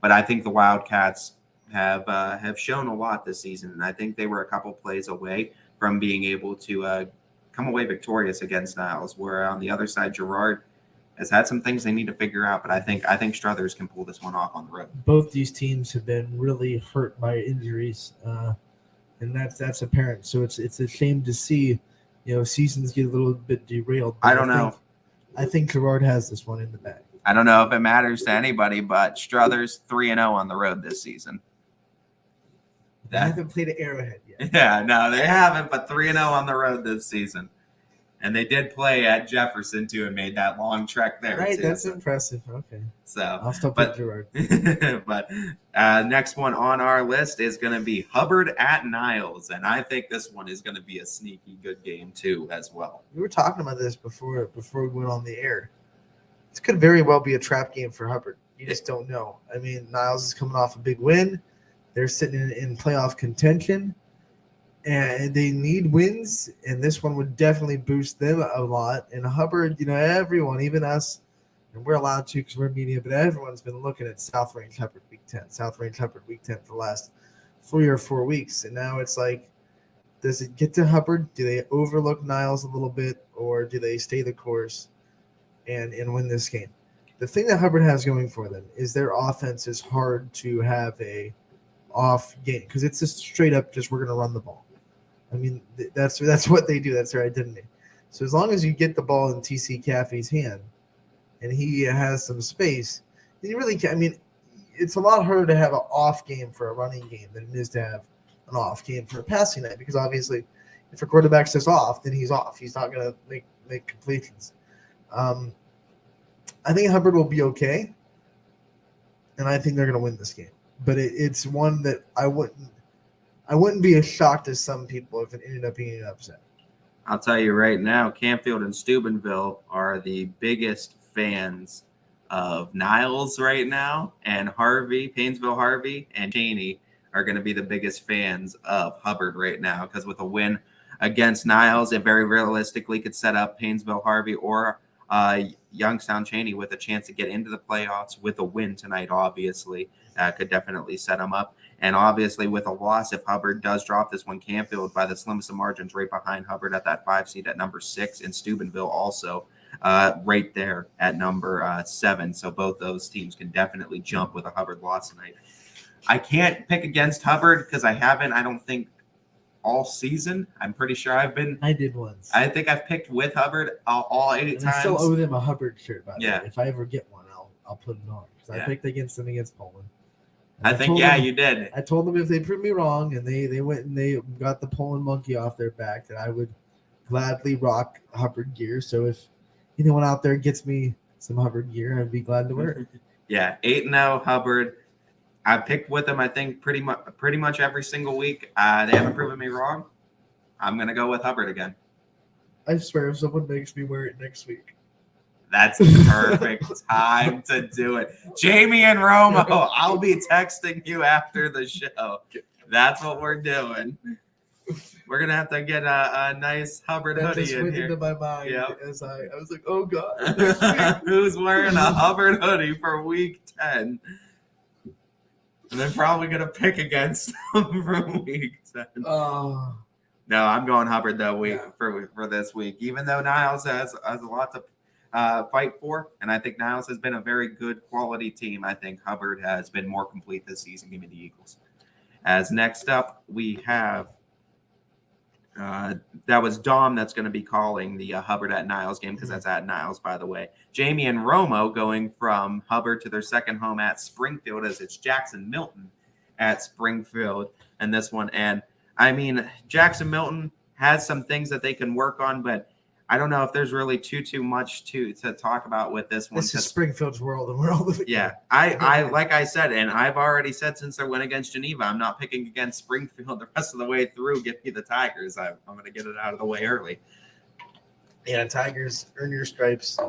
But I think the Wildcats have shown a lot this season, and I think they were a couple plays away from being able to come away victorious against Niles, where on the other side, Girard has had some things they need to figure out, but I think Struthers can pull this one off on the road. Both these teams have been really hurt by injuries, and that's apparent. So it's a shame to see, seasons get a little bit derailed. I don't know. I think Girard has this one in the bag. I don't know if it matters to anybody, but Struthers 3-0 on the road this season. They haven't played at Arrowhead yet. Yeah, no, they haven't, but 3-0 on the road this season. And they did play at Jefferson too and made that long trek there. Right, too, that's so, impressive. Okay, so I'll still but pick Gerard. but next one on our list is going to be Hubbard at Niles, and I think this one is going to be a sneaky good game too as well. We were talking about this before we went on the air. This could very well be a trap game for Hubbard. You just don't know. I mean, Niles is coming off a big win. They're sitting in playoff contention, and they need wins, and this one would definitely boost them a lot. And Hubbard, everyone, even us, and we're allowed to because we're media, but everyone's been looking at South Range Hubbard Week 10, South Range Hubbard Week 10 for the last 3 or 4 weeks. And now it's like, does it get to Hubbard? Do they overlook Niles a little bit, or do they stay the course and win this game? The thing that Hubbard has going for them is their offense is hard to have a off game because it's just straight up just we're going to run the ball. I mean, that's what they do. That's their identity. So as long as you get the ball in TC Caffey's hand and he has some space, then you really can. I mean, it's a lot harder to have an off game for a running game than it is to have an off game for a passing night because obviously if a quarterback says off, then he's off. He's not going to make completions. I think Hubbard will be okay, and I think they're going to win this game. But it's one that I wouldn't be as shocked as some people if it ended up being an upset. I'll tell you right now, Campfield and Steubenville are the biggest fans of Niles right now, and Painesville Harvey, and Cheney are going to be the biggest fans of Hubbard right now because with a win against Niles, it very realistically could set up Painesville Harvey or Youngstown Cheney with a chance to get into the playoffs with a win tonight, obviously. Could definitely set them up. And obviously with a loss, if Hubbard does drop this one, Campfield by the slimmest of margins right behind Hubbard at that 5 seed at number 6, and Steubenville also right there at number 7. So both those teams can definitely jump with a Hubbard loss tonight. I can't pick against Hubbard because I don't think, all season. I'm pretty sure I did once. I think I've picked with Hubbard all 8 times. I still owe them a Hubbard shirt, by the way. Yeah. If I ever get one, I'll put it on because I picked against them against Poland. I think, you did. I told them if they proved me wrong and they went and they got the Poland monkey off their back, that I would gladly rock Hubbard gear. So if anyone out there gets me some Hubbard gear, I'd be glad to wear it. Yeah, 8-0 Hubbard. I picked with them, I think, pretty much every single week. They haven't proven me wrong. I'm going to go with Hubbard again. I swear, if someone makes me wear it next week. That's the perfect time to do it. Jamie and Romo, I'll be texting you after the show. That's what we're doing. We're going to have to get a nice Hubbard That hoodie just in went here. into my mind as I was like, oh, God. Who's wearing a Hubbard hoodie for week 10? And they're probably going to pick against them for week 10. Oh. No, I'm going Hubbard for this week, even though Niles has a lot to fight for. And I think Niles has been a very good quality team. I think Hubbard has been more complete this season. Give me the Eagles. As next up, we have that was Dom that's going to be calling the Hubbard at Niles game because that's at Niles, by the way. Jamie and Romo going from Hubbard to their second home at Springfield as it's Jackson Milton at Springfield and this one. And I mean, Jackson Milton has some things that they can work on, but I don't know if there's really too much to talk about with this one. This is Springfield's world, and we're all the yeah. I like I said, and I've already said since their win against Geneva, I'm not picking against Springfield the rest of the way through. Give me the Tigers. I'm going to get it out of the way early. Yeah, Tigers, earn your stripes.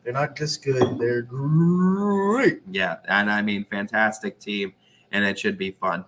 They're not just good; they're great. Yeah, and I mean, fantastic team, and it should be fun.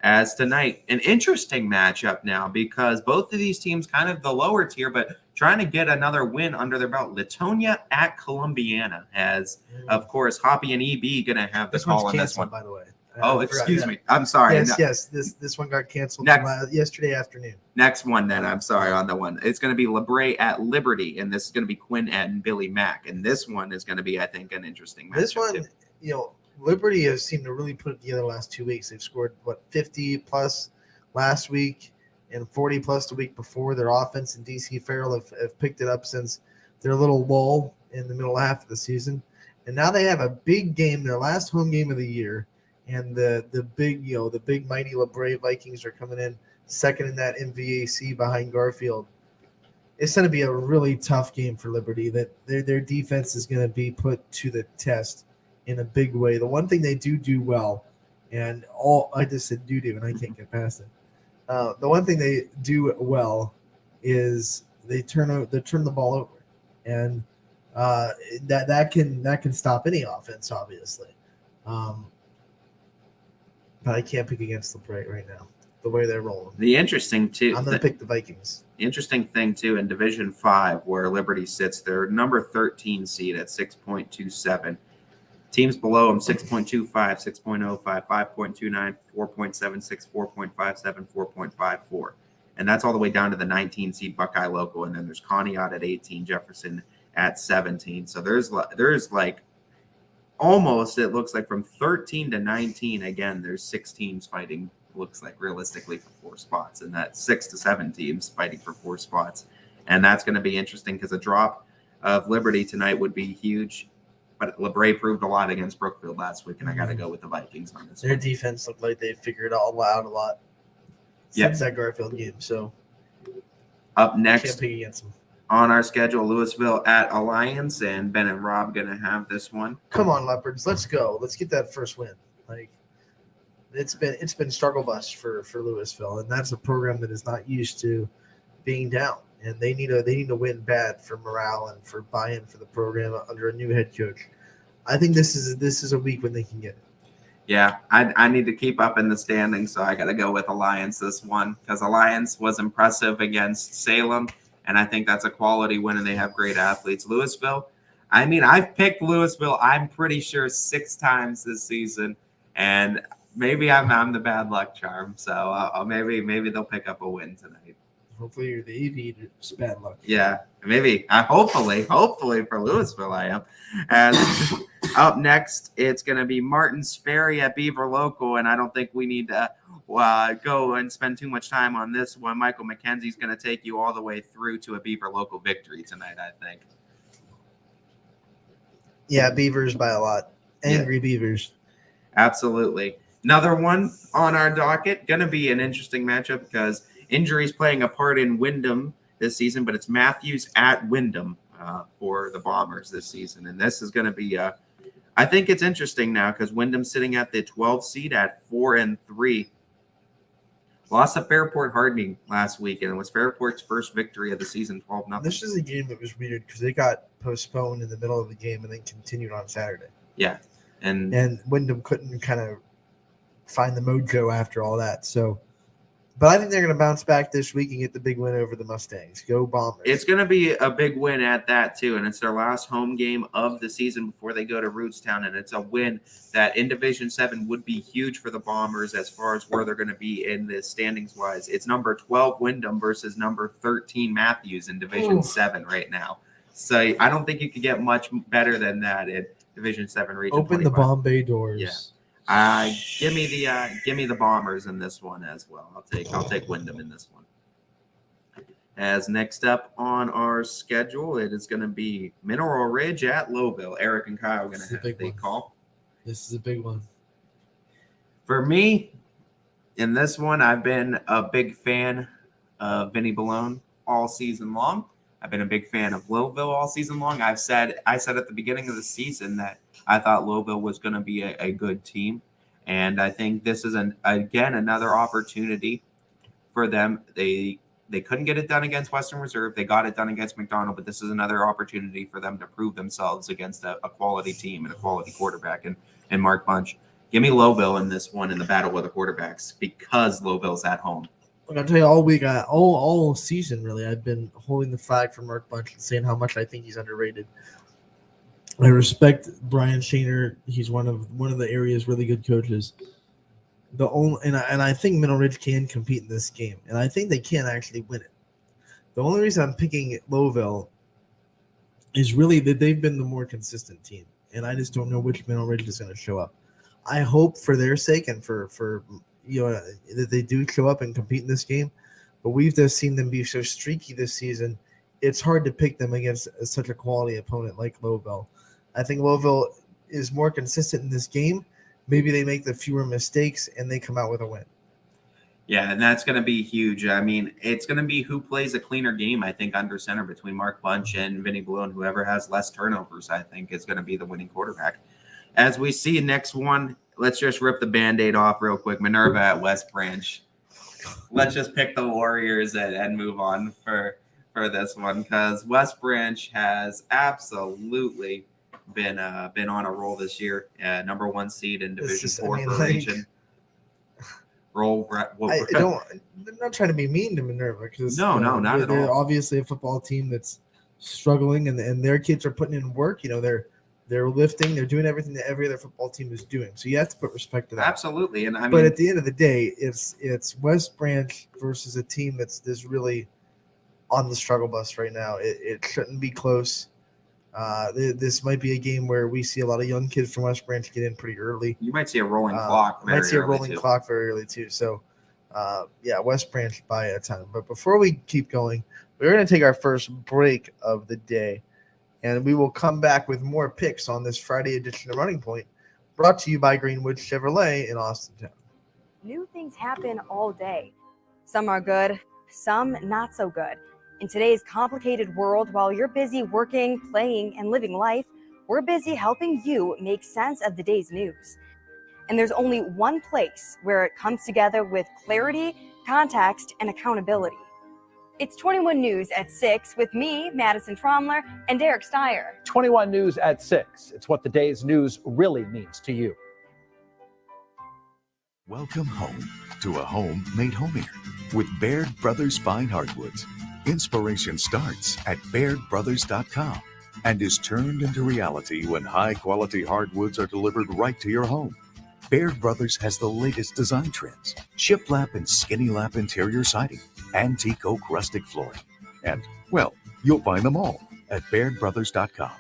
As tonight, an interesting matchup now because both of these teams kind of the lower tier, but trying to get another win under their belt. Latonia at Columbiana has, of course, Hoppy and EB going to have the call on this one. By the way. Oh, excuse me. I'm sorry. Yes. This one got canceled yesterday afternoon. Next one, then. I'm sorry on the one. It's going to be LeBray at Liberty, and this is going to be Quinn and Billy Mack. And this one is going to be, I think, an interesting matchup. This one, Liberty has seemed to really put it together the last 2 weeks. They've scored, 50 plus last week and 40 plus the week before. Their offense and DC Farrell have picked it up since their little lull in the middle half of the season. And now they have a big game, their last home game of the year. And the big mighty LeBray Vikings are coming in second in that MVAC behind Garfield. it's going to be a really tough game for Liberty. That their defense is going to be put to the test in a big way. The one thing they do well, and all I just said do, and I can't get past it. The one thing they do well is they turn the ball over, and that can stop any offense, obviously. But I can't pick against the Bright right now. The way they're rolling. The interesting too. I'm going to pick the Vikings. The interesting thing too in Division 5, where Liberty sits, they're number 13 seed at 6.27. Teams below them 6.25, 6.05, 5.29, 4.76, 4.57, 4.54. And that's all the way down to the 19 seed Buckeye Local. And then there's Conneaut at 18, Jefferson at 17. So there's like almost, it looks like from 13 to 19, again, there's 6 teams fighting, looks like realistically for 4 spots. And that's 6 to 7 teams fighting for 4 spots. And that's going to be interesting because a drop of Liberty tonight would be huge. But LeBray proved a lot against Brookfield last week, and I got to go with the Vikings on this. Their defense looked like they figured it all out a lot since that Garfield game. So up can't next pick against them. on our schedule, Louisville at Alliance, and Ben and Rob going to have this one. Come on, Leopards, let's go. Let's get that first win. Like it's been struggle bus for Louisville, and that's a program that is not used to being down. And they need to win bad for morale and for buy-in for the program under a new head coach. I think this is a week when they can get it. Yeah, I need to keep up in the standings, so I got to go with Alliance this one because Alliance was impressive against Salem, and I think that's a quality win, and they have great athletes. Louisville, I mean, I've picked Louisville, I'm pretty sure 6 times this season, and maybe I'm the bad luck charm, so maybe they'll pick up a win tonight. Hopefully you're the aviator's bad luck. Yeah, maybe. Hopefully for Louisville, I am. And up next, it's going to be Martin's Ferry at Beaver Local, and I don't think we need to go and spend too much time on this one. Michael McKenzie's going to take you all the way through to a Beaver Local victory tonight, I think. Yeah, Beavers by a lot. Angry Beavers. Absolutely. Another one on our docket, going to be an interesting matchup because injuries playing a part in Wyndham this season, but it's Matthews at Wyndham for the Bombers this season. And this is going to be, I think it's interesting now because Wyndham's sitting at the 12th seed at 4-3. Lost to Fairport Hardening last week, and it was Fairport's first victory of the season, 12-0. This is a game that was weird because they got postponed in the middle of the game and then continued on Saturday. Yeah. And Wyndham couldn't kind of find the mojo after all that. So, but I think they're going to bounce back this week and get the big win over the Mustangs. Go Bombers. It's going to be a big win at that, too, and it's their last home game of the season before they go to Rootstown, and it's a win that in Division 7 would be huge for the Bombers as far as where they're going to be in the standings-wise. It's number 12 Wyndham versus number 13 Matthews in Division 7 right now. So I don't think you could get much better than that in Division 7 region. Open 25. The Bombay doors. Yeah. Give me the Bombers in this one as well. I'll take Wyndham in this one. As next up on our schedule, it is going to be Mineral Ridge at Louisville. Eric and Kyle are going to have the call. This is a big one. For me, in this one, I've been a big fan of Vinny Ballone all season long. I've been a big fan of Louisville all season long. I said at the beginning of the season that I thought Louisville was going to be a good team. And I think this is, again, another opportunity for them. They couldn't get it done against Western Reserve. They got it done against McDonald, but this is another opportunity for them to prove themselves against a quality team and a quality quarterback and Mark Bunch. Give me Louisville in this one in the battle with the quarterbacks because Louisville's at home. I'll tell you all week, all season, really, I've been holding the flag for Mark Bunch and saying how much I think he's underrated. I respect Brian Shaner. He's one of the area's really good coaches. And I think Middle Ridge can compete in this game, and I think they can actually win it. The only reason I'm picking Louisville is really that they've been the more consistent team, and I just don't know which Middle Ridge is going to show up. I hope for their sake and for that they do show up and compete in this game, but we've just seen them be so streaky this season. It's hard to pick them against such a quality opponent like Louisville. I think Louisville is more consistent in this game. Maybe they make the fewer mistakes and they come out with a win. Yeah, and that's going to be huge. I mean, it's going to be who plays a cleaner game, I think, under center between Mark Bunch and Vinny Blue, and whoever has less turnovers, I think, is going to be the winning quarterback. As we see next one, let's just rip the Band-Aid off real quick. Minerva at West Branch. Let's just pick the Warriors and move on for this one, because West Branch has absolutely been on a roll this year. Number 1 seed in Division 4 for region. I'm not trying to be mean to Minerva, because not at all. They're obviously a football team that's struggling, and their kids are putting in work. They're lifting, they're doing everything that every other football team is doing. So you have to put respect to that. Absolutely, and but at the end of the day, it's West Branch versus a team that's really on the struggle bus right now. It shouldn't be close. This might be a game where we see a lot of young kids from West Branch get in pretty early. You might see a rolling clock. Clock very early too. So, West Branch by a ton. But before we keep going, we're going to take our first break of the day, and we will come back with more picks on this Friday edition of Running Point, brought to you by Greenwood Chevrolet in Austintown. New things happen all day. Some are good, some not so good. In today's complicated world, while you're busy working, playing, and living life, we're busy helping you make sense of the day's news. And there's only one place where it comes together with clarity, context, and accountability. It's 21 News at 6 with me, Madison Tromler, and Derek Steyer. 21 News at 6. It's what the day's news really means to you. Welcome home to a home made homier with Baird Brothers Fine Hardwoods. Inspiration starts at BairdBrothers.com and is turned into reality when high-quality hardwoods are delivered right to your home. Baird Brothers has the latest design trends: shiplap and skinny lap interior siding, antique oak rustic flooring, and, well, you'll find them all at BairdBrothers.com.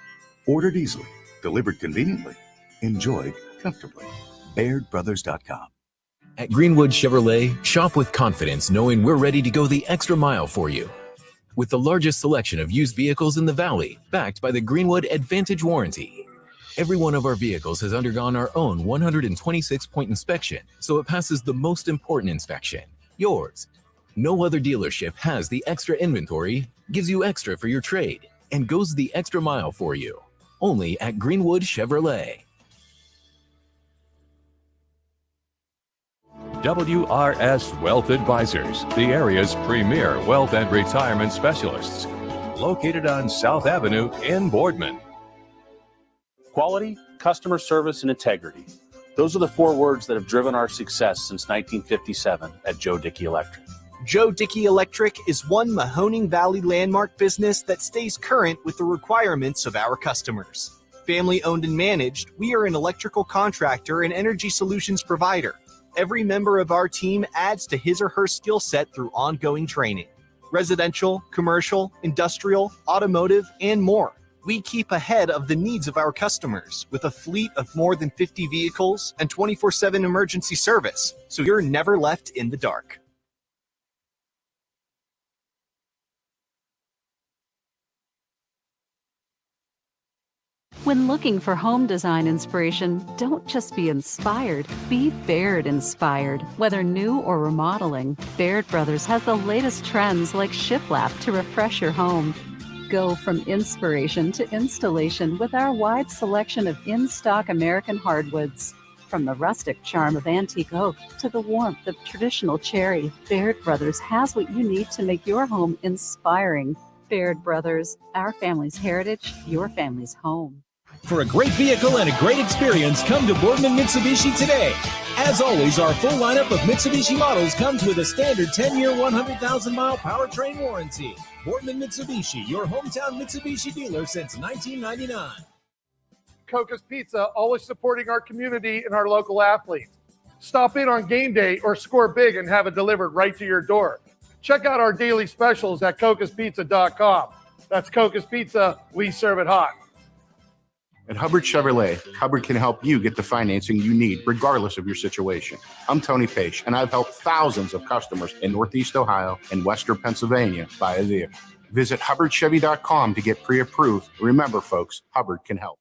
Ordered easily, delivered conveniently, enjoyed comfortably. BairdBrothers.com. At Greenwood Chevrolet, shop with confidence knowing we're ready to go the extra mile for you. With the largest selection of used vehicles in the Valley, backed by the Greenwood Advantage Warranty. Every one of our vehicles has undergone our own 126-point inspection, so it passes the most important inspection, yours. No other dealership has the extra inventory, gives you extra for your trade, and goes the extra mile for you. Only at Greenwood Chevrolet. WRS Wealth Advisors, the area's premier wealth and retirement specialists. Located on South Avenue in Boardman. Quality, customer service, and integrity. Those are the 4 words that have driven our success since 1957 at Joe Dickey Electric. Joe Dickey Electric is one Mahoning Valley landmark business that stays current with the requirements of our customers. Family owned and managed, we are an electrical contractor and energy solutions provider. Every member of our team adds to his or her skill set through ongoing training. Residential, commercial, industrial, automotive, and more. We keep ahead of the needs of our customers with a fleet of more than 50 vehicles and 24/7 emergency service, so you're never left in the dark. When looking for home design inspiration, don't just be inspired, be Baird inspired. Whether new or remodeling, Baird Brothers has the latest trends like shiplap to refresh your home. Go from inspiration to installation with our wide selection of in-stock American hardwoods. From the rustic charm of antique oak to the warmth of traditional cherry, Baird Brothers has what you need to make your home inspiring. Baird Brothers, our family's heritage, your family's home. For a great vehicle and a great experience, come to Boardman Mitsubishi today. As always, our full lineup of Mitsubishi models comes with a standard 10-year, 100,000-mile powertrain warranty. Boardman Mitsubishi, your hometown Mitsubishi dealer since 1999. Coca's Pizza, always supporting our community and our local athletes. Stop in on game day or score big and have it delivered right to your door. Check out our daily specials at cocaspizza.com. That's Coca's Pizza, we serve it hot. At Hubbard Chevrolet, Hubbard can help you get the financing you need, regardless of your situation. I'm Tony Page, and I've helped thousands of customers in Northeast Ohio and Western Pennsylvania buy a vehicle. Visit HubbardChevy.com to get pre-approved. Remember, folks, Hubbard can help.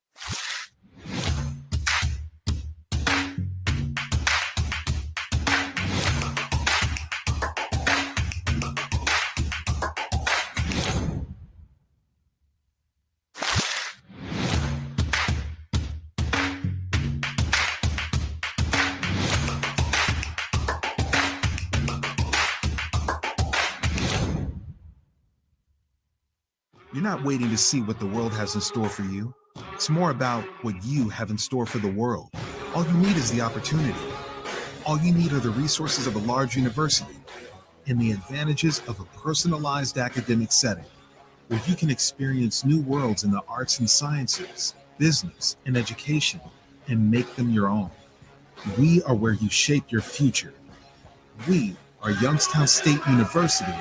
You're not waiting to see what the world has in store for you. It's more about what you have in store for the world. All you need is the opportunity. All you need are the resources of a large university and the advantages of a personalized academic setting where you can experience new worlds in the arts and sciences, business, and education and make them your own. We are where you shape your future. We are Youngstown State University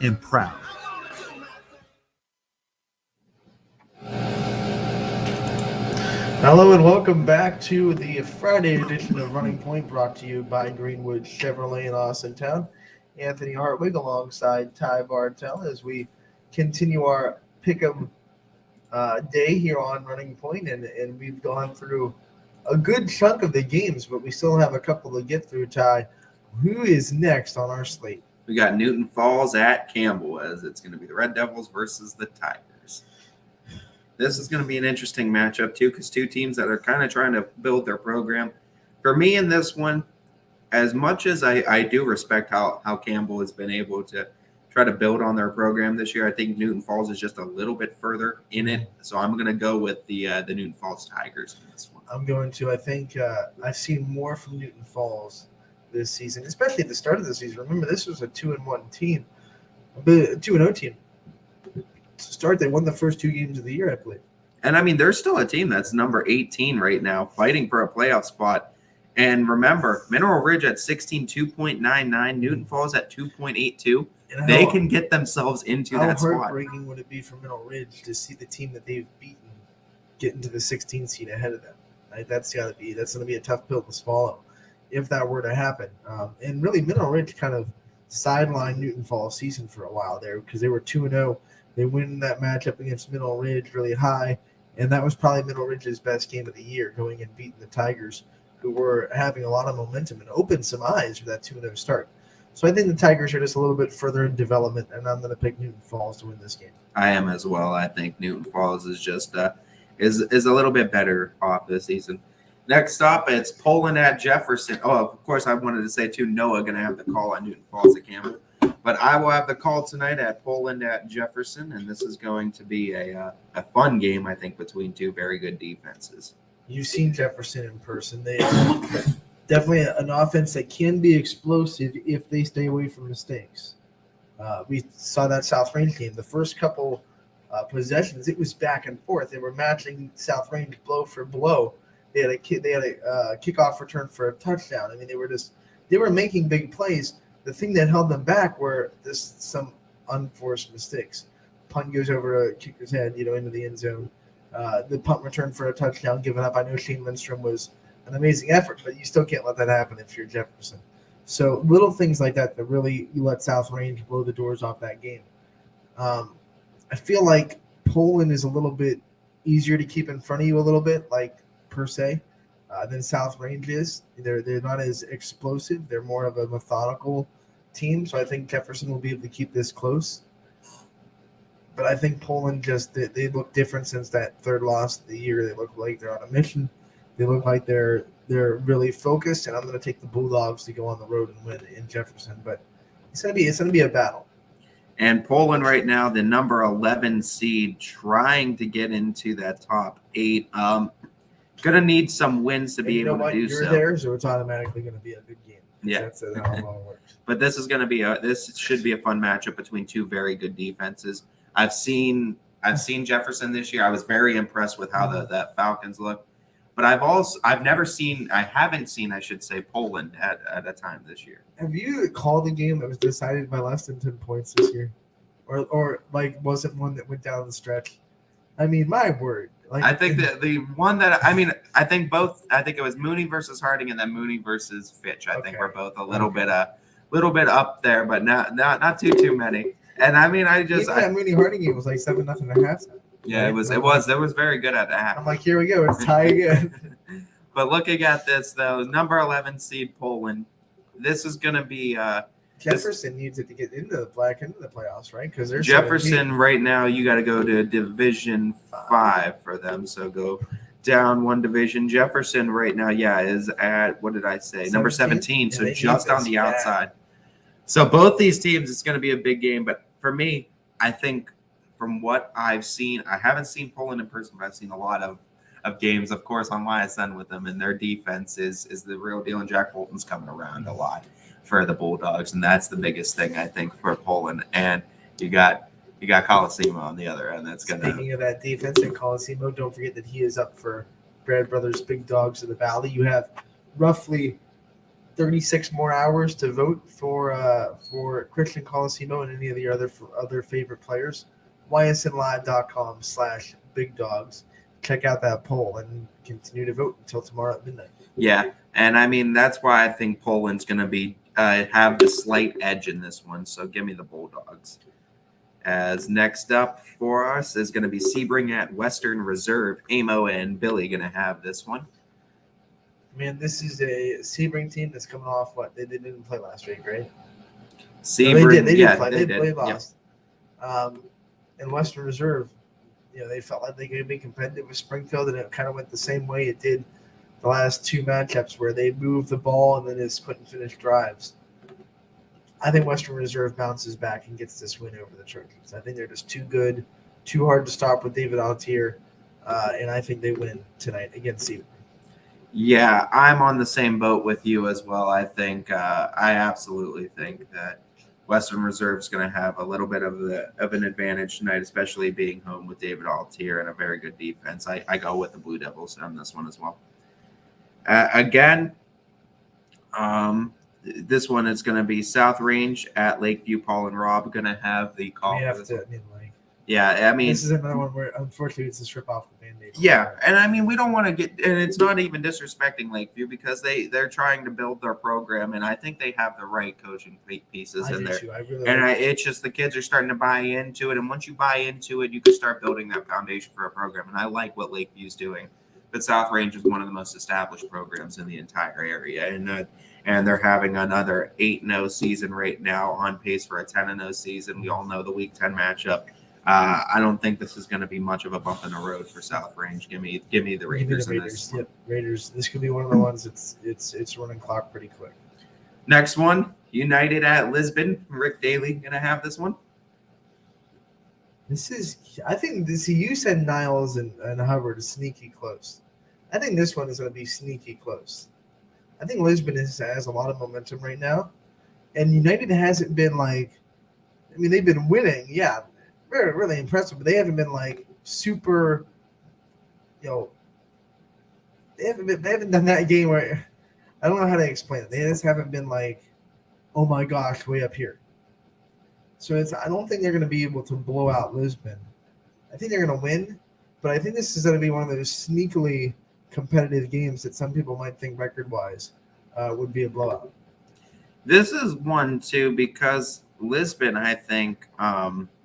and proud. Hello and welcome back to the Friday edition of Running Point, brought to you by Greenwood Chevrolet in Austintown. Anthony Hartwig alongside Ty Bartell as we continue our pick'em day here on Running Point, and we've gone through a good chunk of the games, but we still have a couple to get through. Ty, who is next on our slate? We got Newton Falls at Campbell, as it's going to be the Red Devils versus the Tigers. This is going to be an interesting matchup, too, because two teams that are kind of trying to build their program. For me in this one, as much as I do respect how Campbell has been able to try to build on their program this year, I think Newton Falls is just a little bit further in it. So I'm going to go with the Newton Falls Tigers in this one. I'm going to. I think I've seen more from Newton Falls this season, especially at the start of the season. Remember, this was a 2-1 team, a 2-0 team. To start, they won the first 2 games of the year, I believe. And I mean, there's still a team that's number 18 right now, fighting for a playoff spot. And remember, Mineral Ridge at 16.99, Newton Falls at 2.82. They can get themselves into that spot. How heartbreaking would it be for Mineral Ridge to see the team that they've beaten get into the 16th seed ahead of them? Right? That's going to be a tough pill to swallow if that were to happen. And really, Mineral Ridge kind of sidelined Newton Falls season for a while there because they were 2-0. They win that matchup against Mineral Ridge really high, and that was probably Mineral Ridge's best game of the year, going and beating the Tigers, who were having a lot of momentum and opened some eyes for that 2-0 start. So I think the Tigers are just a little bit further in development, and I'm going to pick Newton Falls to win this game. I am as well. I think Newton Falls is just is a little bit better off this season. Next up, it's Poland at Jefferson. Oh, of course, I wanted to say, too, Noah going to have the call on Newton Falls at Campbell. But I will have the call tonight at Poland at Jefferson, and this is going to be a fun game, I think, between two very good defenses. You've seen Jefferson in person. They are definitely an offense that can be explosive if they stay away from mistakes. We saw that South Range game. The first couple possessions, it was back and forth. They were matching South Range blow for blow. They had a kickoff return for a touchdown. I mean, they were making big plays. The thing that held them back were some unforced mistakes. Punt goes over a kicker's head, into the end zone. The punt return for a touchdown given up. I know Shane Lindstrom was an amazing effort, but you still can't let that happen if you're Jefferson. So little things like that really you let South Range blow the doors off that game. I feel like Poland is a little bit easier to keep in front of you a little bit, per se, than South Range is. They're not as explosive. They're more of a methodical team. So I think Jefferson will be able to keep this close. But I think Poland they look different since that third loss of the year. They look like they're on a mission. They look like they're really focused, and I'm going to take the Bulldogs to go on the road and win in Jefferson. But it's going to be a battle. And Poland right now, the number 11 seed, trying to get into that top 8. Going to need some wins to be able to do You're so. there, so it's automatically going to be a good game. Yeah, That's how it all works. But this should be a fun matchup between two very good defenses. I've seen Jefferson this year. I was very impressed with how the Falcons look. But I haven't seen Poland at a time this year. Have you called a game that was decided by less than 10 points this year? Or wasn't one that went down the stretch? I mean, my word. I think the one that I think it was Mooney versus Harding and then Mooney versus Fitch. I think we're both a little bit up there, but not too many. And I mean, that Mooney Harding game was like 7-0 at halftime. Yeah, it was very good at the half. I'm like, here we go, it's tie again. But looking at this though, number 11 seed Poland, this is going to be Jefferson needs it to get into the playoffs, right? Because there's Jefferson right now. You got to go to Division 5 for them, so go down one division. Jefferson right now, is at what did I say? Number 17, so just on the outside. So both these teams, it's going to be a big game. But for me, I think from what I've seen, I haven't seen Poland in person, but I've seen a lot of games, of course, on Ysn with them, and their defense is the real deal. And Jack Bolton's coming around a lot for the Bulldogs, and that's the biggest thing I think for Poland. And you got Colosimo on the other end. That's gonna. Speaking of that defense and Colosimo, don't forget that he is up for Baird Brothers Big Dogs of the Valley. You have roughly 36 more hours to vote for Christian Colosimo and any of the other favorite players. ysnlive.com/Big Dogs. Check out that poll and continue to vote until tomorrow at midnight. Yeah, and I mean that's why I think Poland's going to be have the slight edge in this one. So give me the Bulldogs. As next up for us is going to be Sebring at Western Reserve. Amo and Billy going to have this one. Man, this is a Sebring team that's coming off what they didn't play last week, right? Sebring, They did play. They did. lost. And Western Reserve, they felt like they could be competitive with Springfield, and it kind of went the same way it did the last two matchups where they moved the ball and then just couldn't finish drives. I think Western Reserve bounces back and gets this win over the Trojans. I think they're just too good, too hard to stop with David Altier, and I think they win tonight against Sebring. Yeah, I'm on the same boat with you as well. I think I absolutely think that Western Reserve is going to have a little bit of an advantage tonight, especially being home with David Altier and a very good defense. I go with the Blue Devils on this one as well. This one is going to be South Range at Lakeview. Paul and Rob going to have the call. Yeah, I mean, this is another one where unfortunately it's a strip off the Band-Aid. Yeah, and I mean we don't want to get, and it's not even disrespecting Lakeview because they're trying to build their program, and I think they have the right coaching pieces in there. It's just the kids are starting to buy into it, and once you buy into it, you can start building that foundation for a program. And I like what Lakeview's doing, but South Range is one of the most established programs in the entire area, and they're having another 8-0 season right now, on pace for a 10-0 season. We all know the Week 10 matchup. I don't think this is going to be much of a bump in the road for South Range. Give me the Raiders. In this. Yep, Raiders. This could be one of the ones it's running clock pretty quick. Next one, United at Lisbon. Rick Daly going to have this one. I think you said Niles and Hubbard is sneaky close. I think this one is going to be sneaky close. I think Lisbon has a lot of momentum right now, and United hasn't been they've been winning, yeah. Very, really impressive, but they haven't been super, they haven't done that game where I don't know how to explain it. They just haven't been oh my gosh, way up here. So I don't think they're going to be able to blow out Lisbon. I think they're going to win, but I think this is going to be one of those sneakily competitive games that some people might think record-wise would be a blowout. This is one too because Lisbon, I think.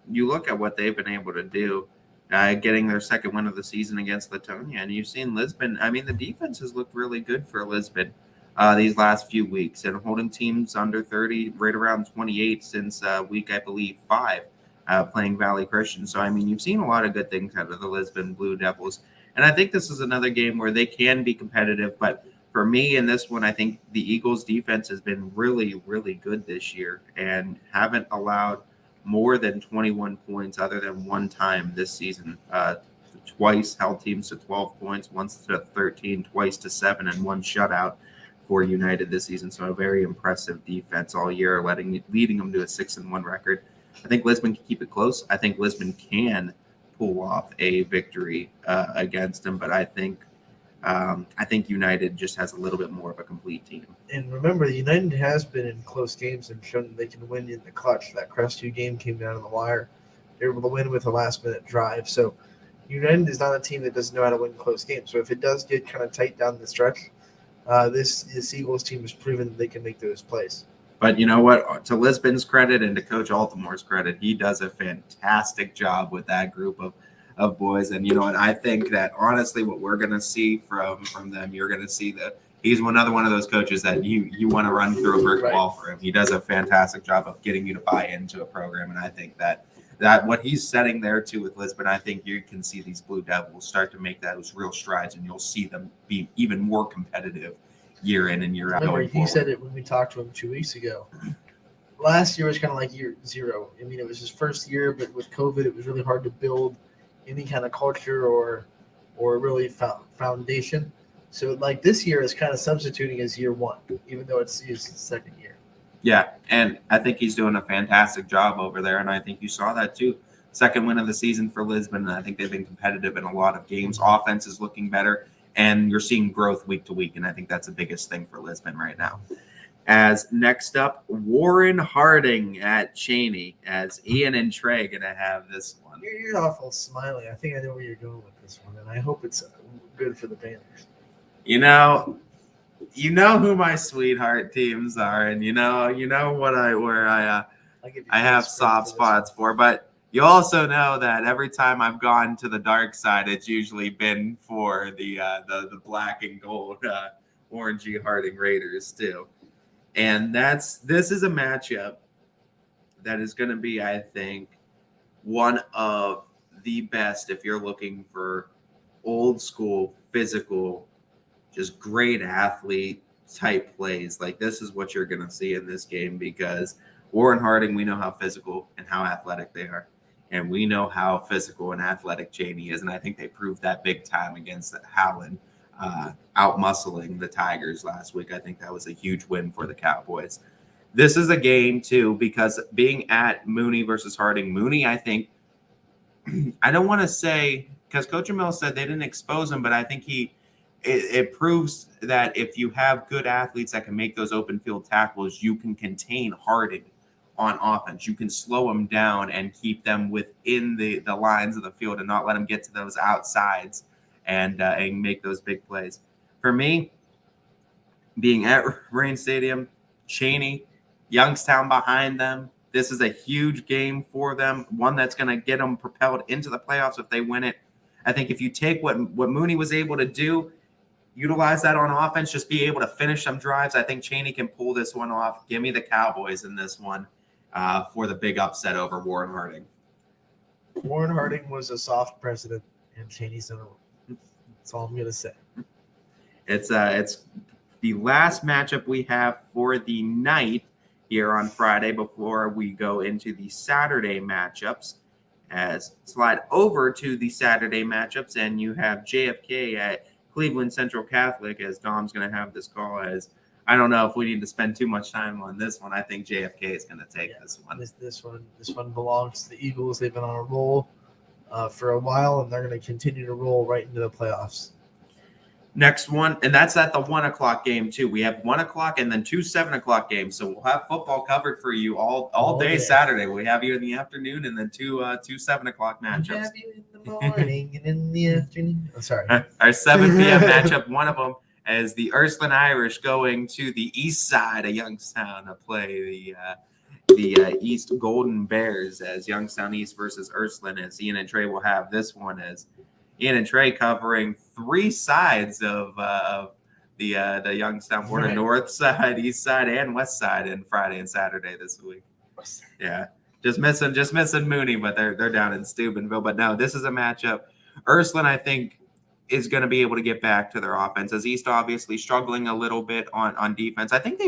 You look at what they've been able to do, getting their second win of the season against Latonia, and you've seen Lisbon. I mean, the defense has looked really good for Lisbon these last few weeks, and holding teams under 30, right around 28 since week, I believe, 5, playing Valley Christian. So, I mean, you've seen a lot of good things out of the Lisbon Blue Devils, and I think this is another game where they can be competitive, but for me in this one, I think the Eagles' defense has been really, really good this year and haven't allowed more than 21 points other than one time this season. Twice held teams to 12 points, once to 13, twice to 7, and one shutout for United this season. So a very impressive defense all year, leading them to a 6-1 record. I think Lisbon can keep it close. I think Lisbon can pull off a victory against them, but I think United just has a little bit more of a complete team. And remember, United has been in close games and shown that they can win in the clutch. That Crestview game came down to the wire. They were able to win with a last-minute drive. So United is not a team that doesn't know how to win close games. So if it does get kind of tight down the stretch, this Eagles team has proven that they can make those plays. But you know what? To Lisbon's credit and to Coach Altimore's credit, he does a fantastic job with that group of boys. And you know what? I think that honestly, what we're going to see from them, you're going to see that he's another one of those coaches that you want to run through a brick wall for him. He does a fantastic job of getting you to buy into a program. And I think that what he's setting there too with Lisbon, I think you can see these Blue Devils start to make those real strides, and you'll see them be even more competitive year in and year out. Remember, he said it when we talked to him 2 weeks ago. last year was kind of like year zero. I mean, it was his first year, but with COVID, it was really hard to build any kind of culture or really foundation. So like this year is kind of substituting as year one, even though it's his second year. Yeah, and I think he's doing a fantastic job over there, and I think you saw that too. Second win of the season for Lisbon, and I think they've been competitive in a lot of games. Offense is looking better, and you're seeing growth week to week, and I think that's the biggest thing for Lisbon right now. As next up, Warren Harding at Cheney, as Ian and Trey going to have this one. You're awful smiley. I think I know where you're going with this one, and I hope it's good for the Panthers. You know who my sweetheart teams are, and you know what I have soft spots for. But you also know that every time I've gone to the dark side, it's usually been for the black and gold orangey Harding Raiders too. And this is a matchup that is going to be, I think, one of the best if you're looking for old school, physical, just great athlete type plays. Like this is what you're going to see in this game because Warren Harding, we know how physical and how athletic they are. And we know how physical and athletic Cheney is. And I think they proved that big time against Howland, out-muscling the Tigers last week. I think that was a huge win for the Cowboys. This is a game, too, because being at Mooney versus Harding, Mooney, I think, I don't want to say, because Coach Emil said they didn't expose him, but I think it proves that if you have good athletes that can make those open field tackles, you can contain Harding on offense. You can slow them down and keep them within the lines of the field and not let them get to those outsides and make those big plays. For me, being at Rain Stadium, Cheney, Youngstown behind them, this is a huge game for them, one that's going to get them propelled into the playoffs if they win it. I think if you take what Mooney was able to do, utilize that on offense, just be able to finish some drives, I think Cheney can pull this one off. Give me the Cowboys in this one for the big upset over Warren Harding. Warren Harding was a soft president, and Cheney's in a room. That's all I'm going to say. It's the last matchup we have for the night here on Friday before we go into the Saturday matchups. As slide over to the Saturday matchups, and you have JFK at Cleveland Central Catholic, as Dom's going to have this call. As I don't know if we need to spend too much time on this one. I think JFK is going to take this one. This one belongs to the Eagles. They've been on a roll for a while, and they're going to continue to roll right into the playoffs. Next one, and that's at the 1 o'clock game too. We have 1 o'clock and then 2 7 o'clock games. So we'll have football covered for you all day Saturday. We have you in the afternoon and then two 7 o'clock matchups. We have you in the morning and in the afternoon. Oh, sorry. Our 7 p.m. matchup, one of them is the Ursuline Irish going to the east side of Youngstown to play the East Golden Bears, as Youngstown East versus Ursuline. As Ian and Trey will have this one as Ian and Trey covering 3 sides of the Youngstown border, right. North side, east side, and west side, and Friday and Saturday this week. Yeah, just missing Mooney, but they're down in Steubenville. But no, this is a matchup. Ursuline, I think, is going to be able to get back to their offense, as East obviously struggling a little bit on defense. I think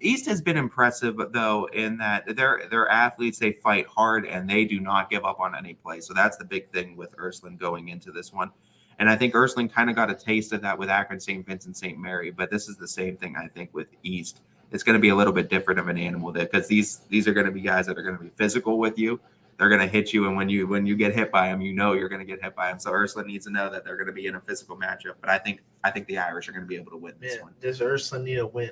East has been impressive, though, in that their athletes, they fight hard and they do not give up on any play. So that's the big thing with Ursuline going into this one. And I think Ursuline kind of got a taste of that with Akron, St. Vincent, St. Mary. But this is the same thing, I think, with East. It's going to be a little bit different of an animal there, because these are going to be guys that are going to be physical with you. They're going to hit you, and when you get hit by them, you know you're going to get hit by them. So Ursuline needs to know that they're going to be in a physical matchup. But I think the Irish are going to be able to win this one. Does Ursuline need a win?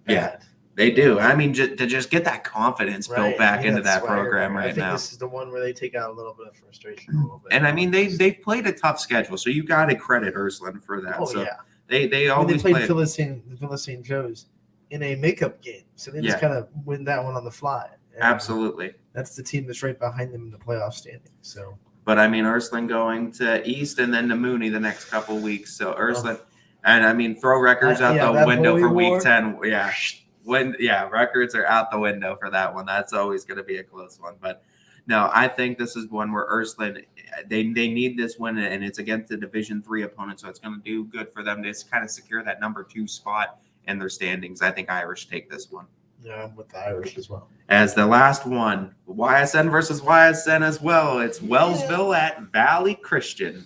Yeah. They do. I mean, to just get that confidence built back into that program right now. I think this is the one where they take out a little bit of frustration. A little bit. And I mean, they've played a tough schedule, so you got to credit Ursuline for that. Oh, yeah. They always played Phyllis St. Joe's in a makeup game, so they just kind of win that one on the fly. And absolutely. That's the team that's right behind them in the playoff standing. So, but I mean, Ursuline going to East and then to Mooney the next couple of weeks. So Ursuline, and I mean, throw records out the window for Week 10. Yeah. Records are out the window for that one. That's always going to be a close one. But no, I think this is one where Ursuline, they need this win, and it's against a Division III opponent, so it's going to do good for them to kind of secure that number 2 spot in their standings. I think Irish take this one. Yeah, I'm with the Irish as well. As the last one, YSN versus YSN as well. It's Wellsville at Valley Christian.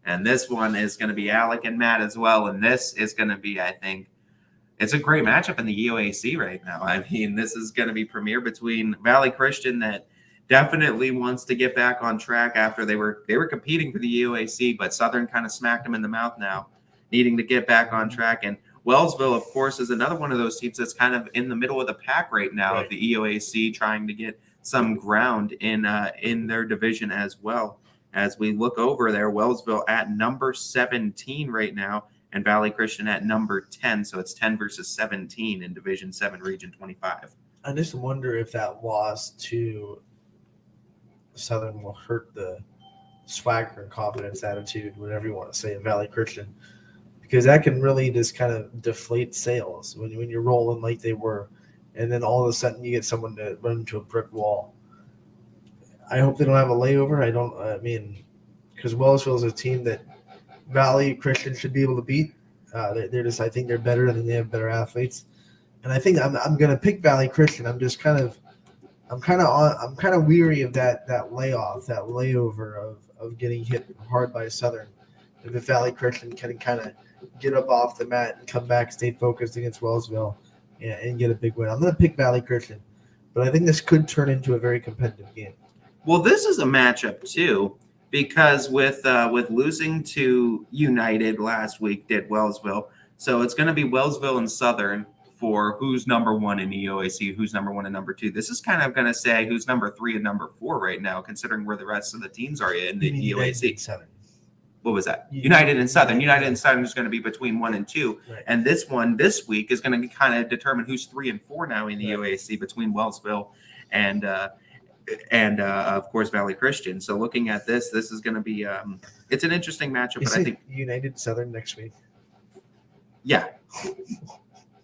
And this one is going to be Alec and Matt as well. And this is going to be, I think, it's a great matchup in the EOAC right now. I mean, this is going to be premier between Valley Christian that definitely wants to get back on track after they were competing for the EOAC, but Southern kind of smacked them in the mouth now, needing to get back on track. And Wellsville, of course, is another one of those teams that's kind of in the middle of the pack right now of the EOAC, trying to get some ground in their division as well. As we look over there, Wellsville at number 17 right now, and Valley Christian at number 10. So it's 10 versus 17 in Division 7, Region 25. I just wonder if that loss to Southern will hurt the swagger and confidence attitude, whatever you want to say, of Valley Christian, because that can really just kind of deflate sales when you're rolling like they were, and then all of a sudden you get someone to run into a brick wall. I hope they don't have a layover. I mean, because Wellsville is a team that Valley Christian should be able to beat. They're just, I think they're better and they have better athletes, and I think I'm going to pick Valley Christian. I'm kind of weary of that layover of getting hit hard by Southern. If the Valley Christian can kind of get up off the mat and come back, stay focused against Wellsville, and get a big win. I'm going to pick Valley Christian, but I think this could turn into a very competitive game. Well, this is a matchup too, because with losing to United last week, did Wellsville. So it's going to be Wellsville and Southern for who's number one in EOAC, who's number one and number two. This is kind of going to say who's number 3 and number 4 right now, considering where the rest of the teams are in the EOAC. What was that? United and Southern. United and Southern is going to be between 1 and 2. Right. And this one this week is going to kind of determine who's 3 and 4 now in the EOAC between Wellsville and of course Valley Christian. So looking at this is going to be it's an interesting matchup. But I think United Southern next week. Yeah,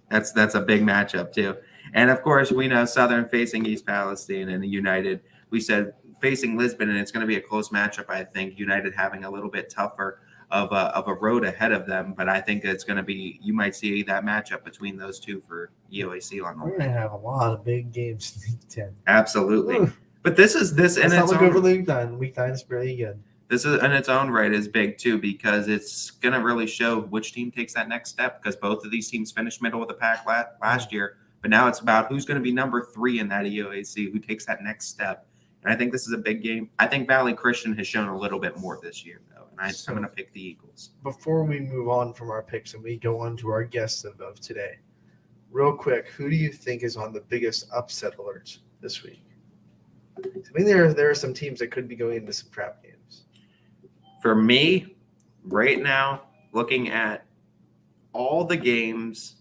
that's a big matchup too. And of course we know Southern facing East Palestine and United. We said facing Lisbon, and it's going to be a close matchup. I think United having a little bit tougher of a road ahead of them, but I think it's going to be, you might see that matchup between those two for EOAC on. We're going to have a lot of big games in Week 10. Absolutely. Ooh. But this and Let's it's not look over Week 9. Week 9 is pretty good. This is in its own right is big too, because it's going to really show which team takes that next step, because both of these teams finished middle of the pack last year, but now it's about who's going to be number 3 in that EOAC, who takes that next step. And I think this is a big game. I think Valley Christian has shown a little bit more this year, though, and I'm going to pick the Eagles. Before we move on from our picks and we go on to our guests of today, real quick, who do you think is on the biggest upset alerts this week? I mean, there are some teams that could be going into some trap games. For me, right now, looking at all the games,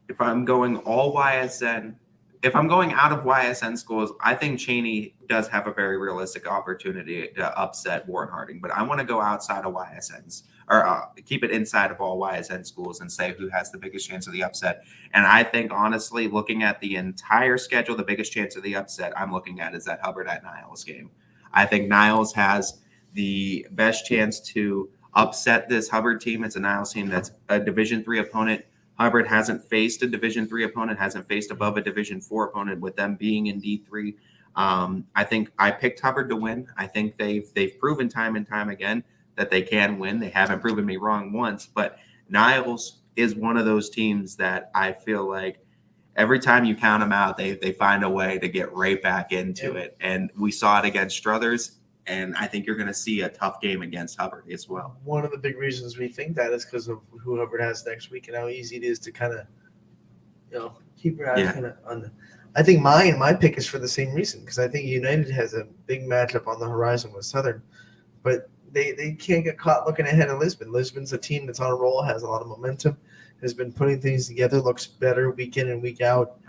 if I'm going all YSN, if I'm going out of YSN schools, I think Cheney does have a very realistic opportunity to upset Warren Harding. But I want to go outside of YSNs, or keep it inside of all YSN schools and say who has the biggest chance of the upset. And I think, honestly, looking at the entire schedule, the biggest chance of the upset I'm looking at is that Hubbard at Niles game. I think Niles has the best chance to upset this Hubbard team. It's a Niles team that's a Division III opponent. Hubbard hasn't faced a Division III opponent, hasn't faced above a Division IV opponent, with them being in D3. I think I picked Hubbard to win. I think they've proven time and time again that they can win. They haven't proven me wrong once, but Niles is one of those teams that I feel like every time you count them out, they find a way to get right back into it. And we saw it against Struthers, and I think you're going to see a tough game against Hubbard as well. One of the big reasons we think that is because of who Hubbard has next week and how easy it is to kind of, keep your eyes kind of on the. I think my pick is for the same reason, because I think United has a big matchup on the horizon with Southern, but they can't get caught looking ahead of Lisbon. Lisbon's a team that's on a roll, has a lot of momentum, has been putting things together, looks better week in and week out.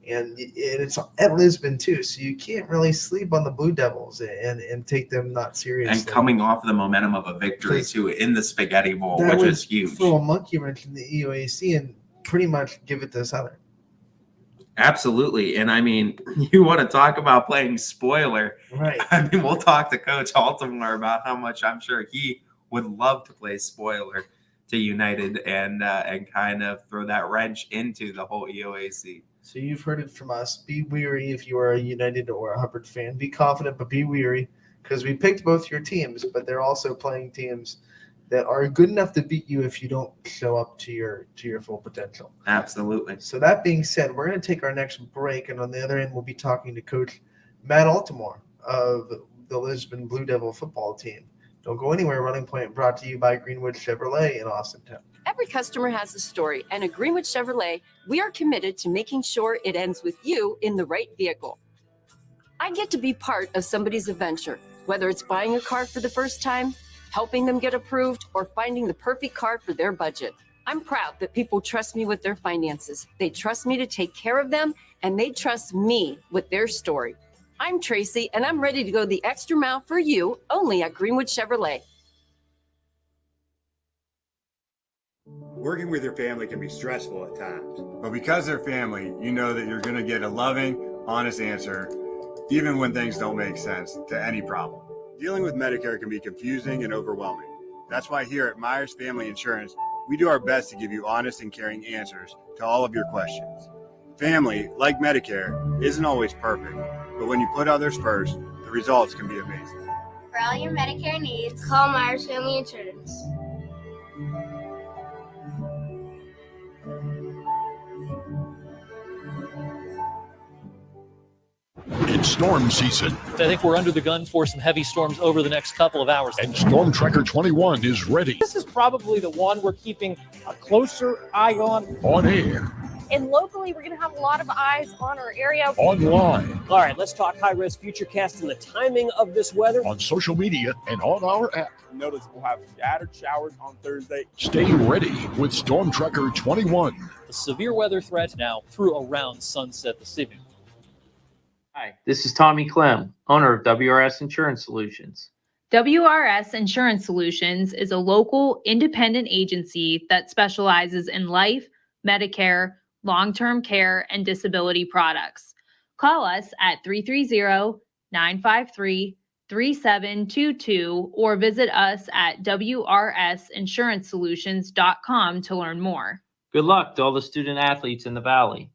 And it's at Lisbon too, so you can't really sleep on the Blue Devils and take them not seriously. And coming off the momentum of a victory too in the Spaghetti Bowl, which is huge. Throw a monkey wrench in the EOAC and pretty much give it to Southern. Absolutely. And I mean, you want to talk about playing spoiler. Right. I mean, we'll talk to Coach Altamore about how much I'm sure he would love to play spoiler to United and kind of throw that wrench into the whole EOAC. So you've heard it from us. Be weary if you are a United or a Hubbard fan. Be confident, but be weary because we picked both your teams, but they're also playing teams that are good enough to beat you if you don't show up to your full potential. Absolutely. So that being said, we're going to take our next break, and on the other end, we'll be talking to Coach Matt Altimore of the Lisbon Blue Devil football team. Don't go anywhere. Running Point brought to you by Greenwood Chevrolet in Austintown. Every customer has a story, and at Greenwood Chevrolet, we are committed to making sure it ends with you in the right vehicle. I get to be part of somebody's adventure, whether it's buying a car for the first time, helping them get approved, or finding the perfect car for their budget. I'm proud that people trust me with their finances. They trust me to take care of them, and they trust me with their story. I'm Tracy, and I'm ready to go the extra mile for you only at Greenwood Chevrolet. Working with your family can be stressful at times, but because they're family, you know that you're going to get a loving, honest answer, even when things don't make sense to any problem. Dealing with Medicare can be confusing and overwhelming. That's why here at Myers Family Insurance, we do our best to give you honest and caring answers to all of your questions. Family, like Medicare, isn't always perfect, but when you put others first, the results can be amazing. For all your Medicare needs, call Myers Family Insurance. It's storm season. I think we're under the gun for some heavy storms over the next couple of hours. And Storm Tracker 21 is ready. This is probably the one we're keeping a closer eye on. On air, And locally, we're going to have a lot of eyes on our area. online, All right, let's talk high-risk futurecast and the timing of this weather. on social media, and on our app. Notice we'll have scattered showers on Thursday. Stay ready with Storm Tracker 21. The severe weather threat now through around sunset this evening. Hi, this is Tommy Clem, owner of WRS Insurance Solutions. WRS Insurance Solutions is a local independent agency that specializes in life, Medicare, long-term care, and disability products. Call us at 330-953-3722 or visit us at wrsinsurancesolutions.com to learn more. Good luck to all the student athletes in the Valley.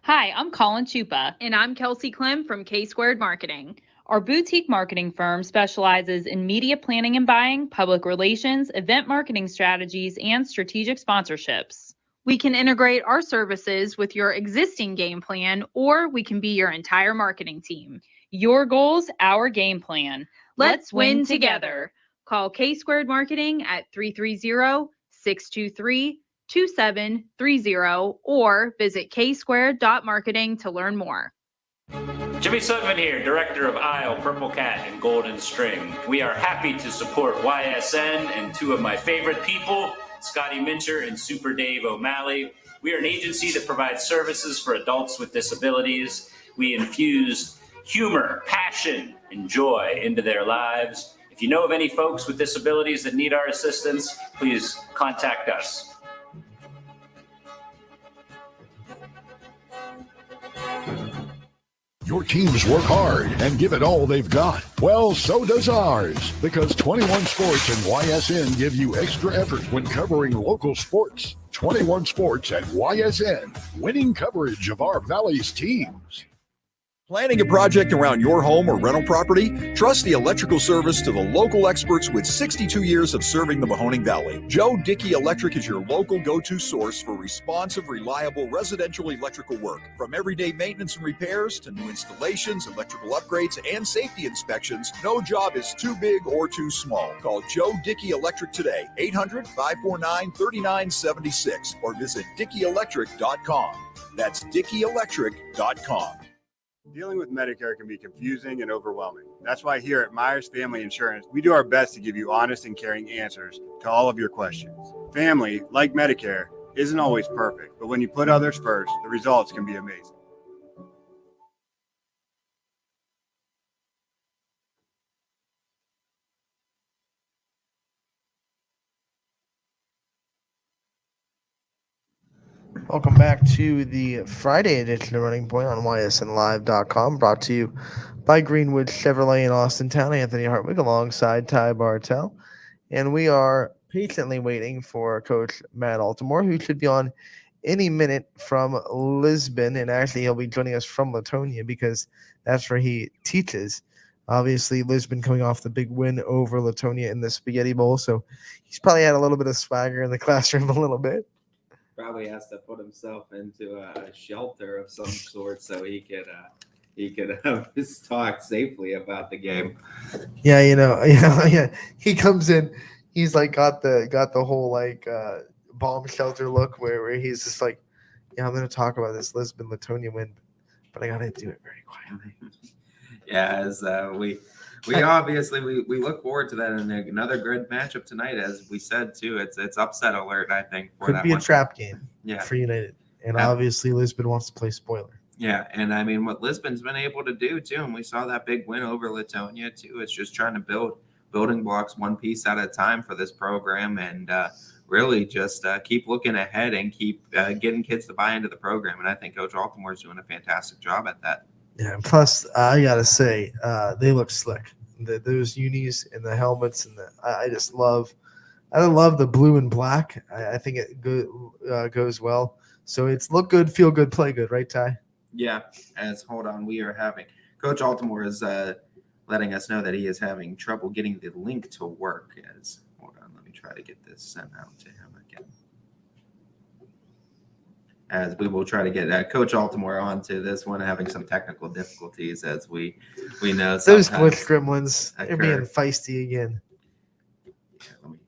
Hi, I'm Colin Chupa. And I'm Kelsey Clem from K-Squared Marketing. Our boutique marketing firm specializes in media planning and buying, public relations, event marketing strategies, and strategic sponsorships. We can integrate our services with your existing game plan, or we can be your entire marketing team. Your goals, our game plan. Let's win together. Call K-Squared Marketing at 330-623-2730 or visit ksquared.marketing to learn more. Jimmy Sugman here, Director of Isle, Purple Cat, and Golden String. We are happy to support YSN and two of my favorite people, Scotty Mincher and Super Dave O'Malley. We are an agency that provides services for adults with disabilities. We infuse humor, passion, and joy into their lives. If you know of any folks with disabilities that need our assistance, please contact us. Your teams work hard and give it all they've got. Well, so does ours, because 21 Sports and YSN give you extra effort when covering local sports. 21 Sports and YSN, winning coverage of our Valley's teams. Planning a project around your home or rental property? Trust the electrical service to the local experts with 62 years of serving the Mahoning Valley. Joe Dickey Electric is your local go-to source for responsive, reliable residential electrical work. From everyday maintenance and repairs to new installations, electrical upgrades, and safety inspections, no job is too big or too small. Call Joe Dickey Electric today, 800-549-3976, or visit DickeyElectric.com. That's DickeyElectric.com. Dealing with Medicare can be confusing and overwhelming. That's why here at Myers Family Insurance, we do our best to give you honest and caring answers to all of your questions. Family, like Medicare, isn't always perfect, but when you put others first, the results can be amazing. Welcome back to the Friday edition of Running Point on ysnlive.com, brought to you by Greenwood Chevrolet in Austintown. Anthony Hartwig alongside Ty Bartell. And we are patiently waiting for Coach Matt Altimore, who should be on any minute from Lisbon. And actually, he'll be joining us from Latonia because that's where he teaches. Obviously, Lisbon coming off the big win over Latonia in the Spaghetti Bowl. So he's probably had a little bit of swagger in the classroom a little bit. Probably has to put himself into a shelter of some sort so he could talk safely about the game. Yeah, yeah. He comes in, he's like got the whole like bomb shelter look where he's just like, yeah, I'm gonna talk about this Lisbon Latonia win, but I gotta do it very quietly. Yeah, as we obviously we look forward to that, and another good matchup tonight. As we said too, it's upset alert. I think for Could that be a one. trap game, Yeah, for United, and obviously Lisbon wants to play spoiler. Yeah, and I mean what Lisbon's been able to do too, and we saw that big win over Latonia too. It's just trying to building blocks one piece at a time for this program, and really just keep looking ahead and keep getting kids to buy into the program. And I think Coach Altimore is doing a fantastic job at that. Yeah, and plus I gotta say, they look slick. Those unis and the helmets and I love the blue and black. I think it goes well. So it's look good, feel good, play good, right, Ty? Yeah. We are having Coach Altimore is letting us know that he is having trouble getting the link to work. Let me try to get this sent out to him again. As we will try to get Coach Altimore onto this one, having some technical difficulties, as we know. Those glitch gremlins, they're being feisty again. Yeah, let me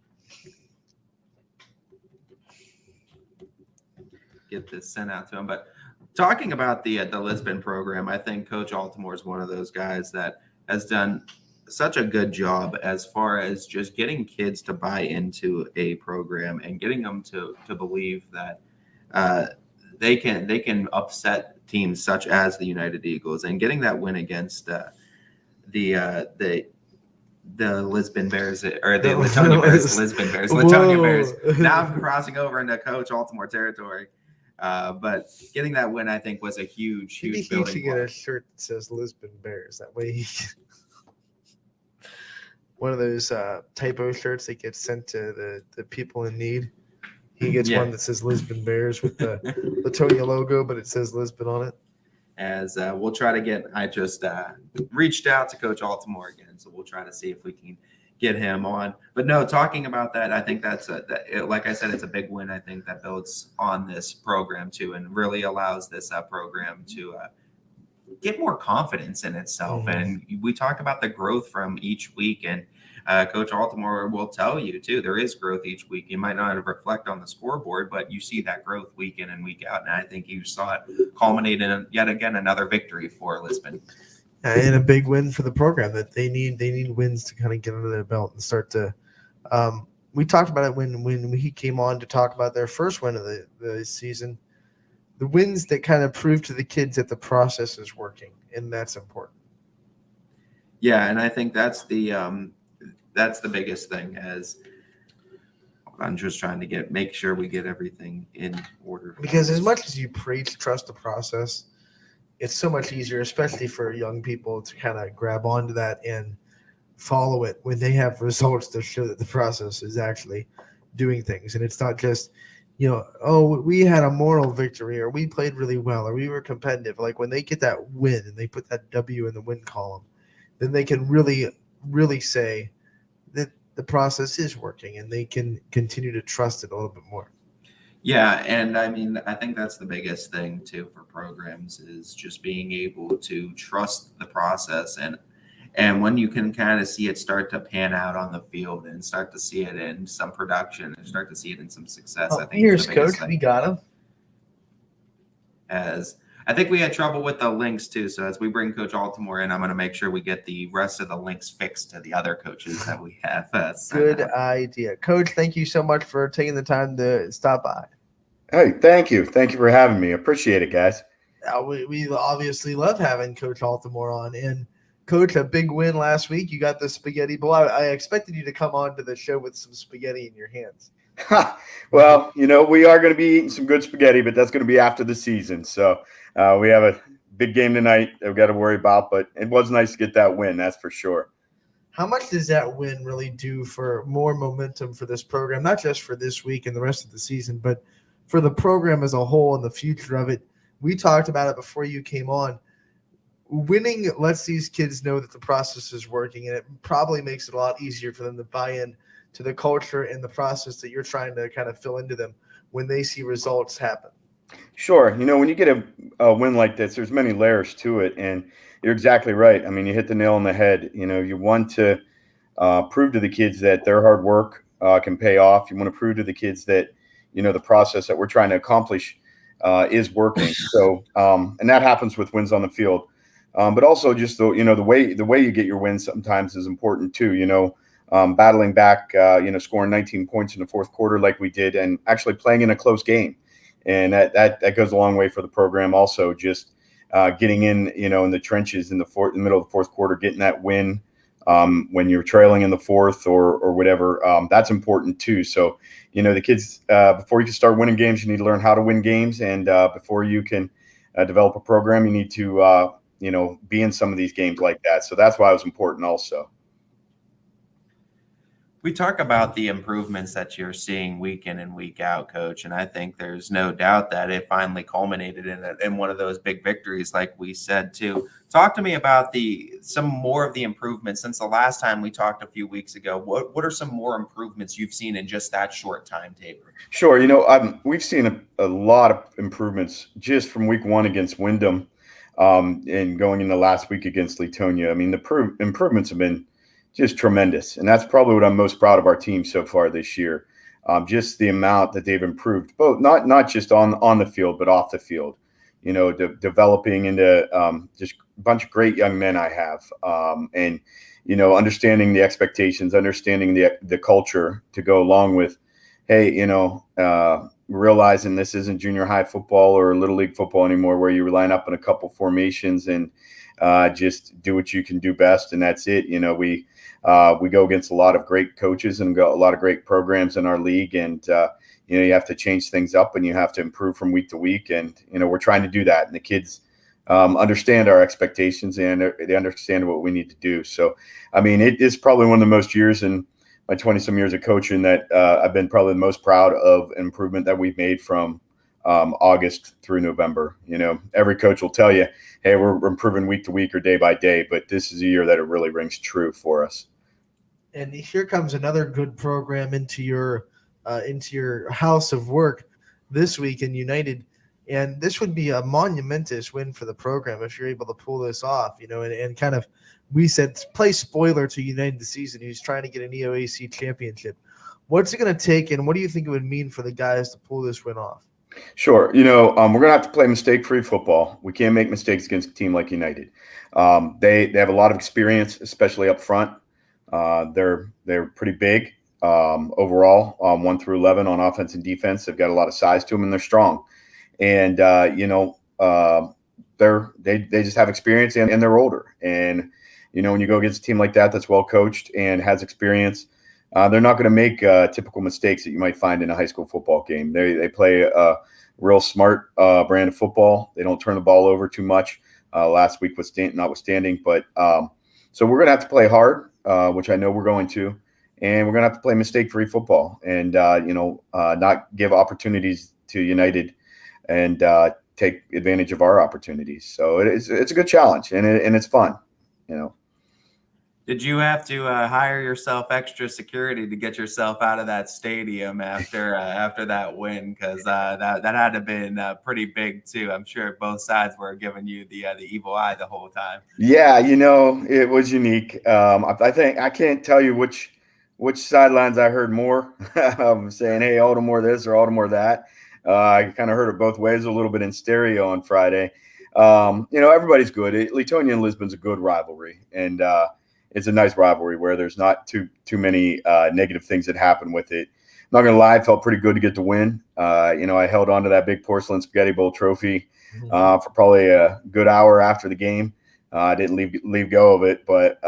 get this sent out to him. But talking about the Lisbon program, I think Coach Altimore is one of those guys that has done such a good job as far as just getting kids to buy into a program and getting them to believe that they can upset teams such as the United Eagles, and getting that win against the Lisbon Bears or the Latonia Bears, Lisbon Bears, Latonia Bears. Now I'm crossing over into Coach Altimore territory. But getting that win, I think, was a huge He building should get a shirt that says Lisbon Bears. That way he one of those typo shirts that get sent to the people in need. He gets one that says Lisbon Bears with the Latonia logo, but it says Lisbon on it. As we'll try to get, I just reached out to Coach Altimore again, so we'll try to see if we can get him on. But no, talking about that, I think like I said, it's a big win. I think that builds on this program too, and really allows this program to get more confidence in itself. Mm-hmm. And we talk about the growth from each week, and Coach Altimore will tell you too, there is growth each week. You might not reflect on the scoreboard, but you see that growth week in and week out. And I think you saw it culminate in yet again another victory for Lisbon. And a big win for the program that they need wins to kind of get under their belt and start to we talked about it when he came on to talk about their first win of the season, the wins that kind of prove to the kids that the process is working, and that's important. Yeah, and I think that's the biggest thing. As I'm just trying to make sure we get everything in order. Because as much as you preach trust the process, it's so much easier, especially for young people, to kind of grab onto that and follow it when they have results to show that the process is actually doing things. And it's not just, we had a moral victory, or we played really well, or we were competitive. Like when they get that win and they put that W in the win column, then they can really, really say that the process is working, and they can continue to trust it a little bit more. Yeah, and I mean, I think that's the biggest thing too for programs, is just being able to trust the process, and when you can kind of see it start to pan out on the field and start to see it in some production and start to see it in some success. I think Here's Coach. We got him. As I think we had trouble with the links too, so as we bring Coach Altimore in, I'm going to make sure we get the rest of the links fixed to the other coaches that we have. Good idea. Coach, thank you so much for taking the time to stop by. Hey, thank you. Thank you for having me. Appreciate it, guys. We obviously love having Coach Altimore on. And, Coach, a big win last week. You got the Spaghetti Bowl. I expected you to come on to the show with some spaghetti in your hands. Well, we are going to be eating some good spaghetti, but that's going to be after the season. So we have a big game tonight that we've got to worry about, but it was nice to get that win. That's for sure. How much does that win really do for more momentum for this program, not just for this week and the rest of the season, but for the program as a whole and the future of it? We talked about it before you came on. Winning lets these kids know that the process is working, and it probably makes it a lot easier for them to buy in to the culture and the process that you're trying to kind of fill into them when they see results happen. Sure. When you get a win like this, there's many layers to it, and you're exactly right. I mean, you hit the nail on the head. You want to prove to the kids that their hard work can pay off. You want to prove to the kids that, the process that we're trying to accomplish is working. So, and that happens with wins on the field. But also just the way you get your wins sometimes is important too. Battling back, scoring 19 points in the fourth quarter like we did, and actually playing in a close game, and that goes a long way for the program. Also, just getting in the trenches in the middle of the fourth quarter, getting that win when you're trailing in the fourth or whatever. That's important too. So the kids, before you can start winning games, you need to learn how to win games, and before you can develop a program, you need to be in some of these games like that. So that's why it was important also. We talk about the improvements that you're seeing week in and week out, Coach, and I think there's no doubt that it finally culminated in one of those big victories, like we said too. Talk to me about some more of the improvements since the last time we talked a few weeks ago. What are some more improvements you've seen in just that short timetable? Sure, we've seen a lot of improvements just from week one against Wyndham, and going into last week against Latonia. I mean, the improvements have been just tremendous. And that's probably what I'm most proud of our team so far this year. Just the amount that they've improved, both not just on the field, but off the field, developing into just a bunch of great young men I have. And, understanding the expectations, understanding the culture to go along with, hey, realizing this isn't junior high football or little league football anymore, where you line up in a couple formations and just do what you can do best. And that's it. We go against a lot of great coaches and got a lot of great programs in our league. And, you have to change things up and you have to improve from week to week. And, we're trying to do that. And the kids understand our expectations and they understand what we need to do. So, I mean, it is probably one of the most years in my 20-some years of coaching that I've been probably the most proud of improvement that we've made from August through November. Every coach will tell you, hey, we're improving week to week or day by day, but this is a year that it really rings true for us. And here comes another good program into your house of work this week in United. And this would be a monumentous win for the program if you're able to pull this off, and kind of, we said, play spoiler to United this season, who's trying to get an EOAC championship. What's it going to take, and what do you think it would mean for the guys to pull this win off? Sure. We're going to have to play mistake-free football. We can't make mistakes against a team like United. They have a lot of experience, especially up front. They're pretty big overall, 1 through 11 on offense and defense. They've got a lot of size to them, and they're strong. And they just have experience, and they're older. And when you go against a team like that that's well coached and has experience, they're not going to make typical mistakes that you might find in a high school football game. They play a real smart brand of football. They don't turn the ball over too much. Last week was notwithstanding, but so we're going to have to play hard, which I know we're going to, and we're going to have to play mistake-free football and not give opportunities to United and take advantage of our opportunities. So it's a good challenge, and it's fun, Did you have to hire yourself extra security to get yourself out of that stadium after that win? Because that had to have been pretty big too. I'm sure both sides were giving you the evil eye the whole time. Yeah, it was unique. I think I can't tell you which sidelines I heard more saying, "Hey, Altamore this" or "Altamore that." I kind of heard it both ways a little bit in stereo on Friday. Everybody's good. Latonia and Lisbon's a good rivalry, and it's a nice rivalry where there's not too many negative things that happen with it. I'm not going to lie, it felt pretty good to get the win. I held on to that big porcelain spaghetti bowl trophy for probably a good hour after the game. I didn't leave go of it, but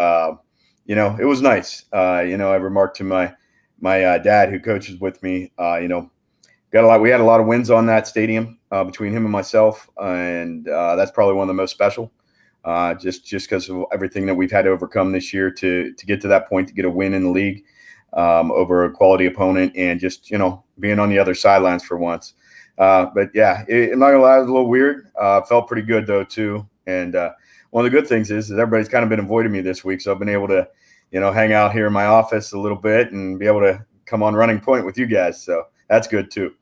it was nice. I remarked to my my dad who coaches with me, we had a lot of wins on that stadium between him and myself, and that's probably one of the most special. Just because of everything that we've had to overcome this year to get to that point, to get a win in the league over a quality opponent, and just being on the other sidelines for once. But yeah, I'm not gonna lie, it was a little weird. Felt pretty good though too. And one of the good things is everybody's kind of been avoiding me this week, so I've been able to hang out here in my office a little bit and be able to come on Running Point with you guys. So that's good too.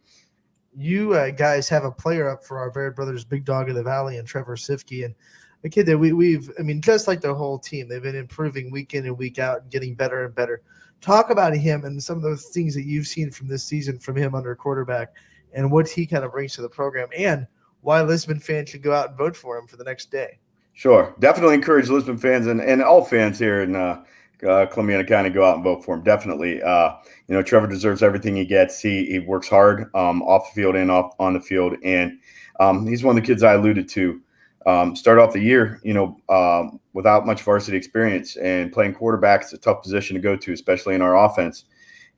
You guys have a player up for our Baird Brothers Big Dog of the Valley and Trevor Sifke, and a kid that we've just like the whole team, they've been improving week in and week out and getting better and better. Talk about him and some of those things that you've seen from this season from him under quarterback and what he kind of brings to the program, and why Lisbon fans should go out and vote for him for the next day. Sure. Definitely encourage Lisbon fans and all fans here in Columbiana County go out and vote for him. Definitely. Trevor deserves everything he gets. He works hard off the field and on the field. And he's one of the kids I alluded to. Start off the year, without much varsity experience, and playing quarterback is a tough position to go to, especially in our offense.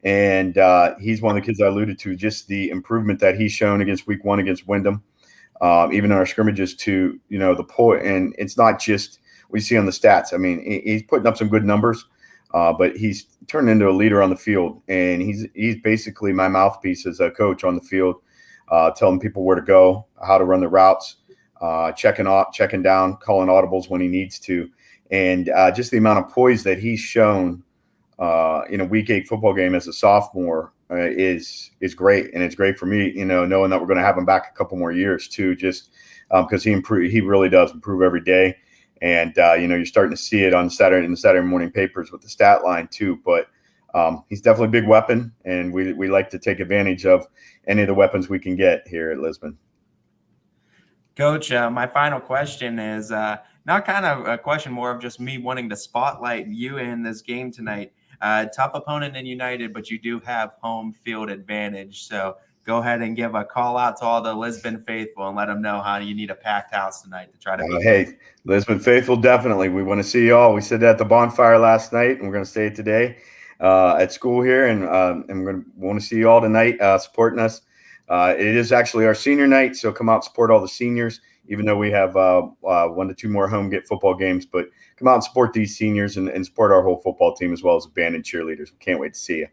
And he's one of the kids I alluded to, just the improvement that he's shown against week 1 against Wyndham, even in our scrimmages to, the point. And it's not just what you see on the stats. I mean, he's putting up some good numbers, but he's turned into a leader on the field. And he's basically my mouthpiece as a coach on the field, telling people where to go, how to run the routes, checking down, calling audibles when he needs to. And just the amount of poise that he's shown in a week 8 football game as a sophomore is great. And it's great for me, knowing that we're going to have him back a couple more years too, just because he really does improve every day. And, you're starting to see it in the Saturday morning papers with the stat line too. But he's definitely a big weapon, and we like to take advantage of any of the weapons we can get here at Lisbon. Coach, my final question is not kind of a question, more of just me wanting to spotlight you in this game tonight. Tough opponent in United, but you do have home field advantage. So go ahead and give a call out to all the Lisbon faithful and let them know how you need a packed house tonight to try to. Hey, Lisbon faithful, definitely. We want to see you all. We said that at the bonfire last night, and we're going to say it today at school here, and we're going to want to see you all tonight supporting us. It is actually our senior night, so come out and support all the seniors, even though we have 1 to 2 more home football games. But come out and support these seniors and support our whole football team, as well as the band and cheerleaders. We can't wait to see you.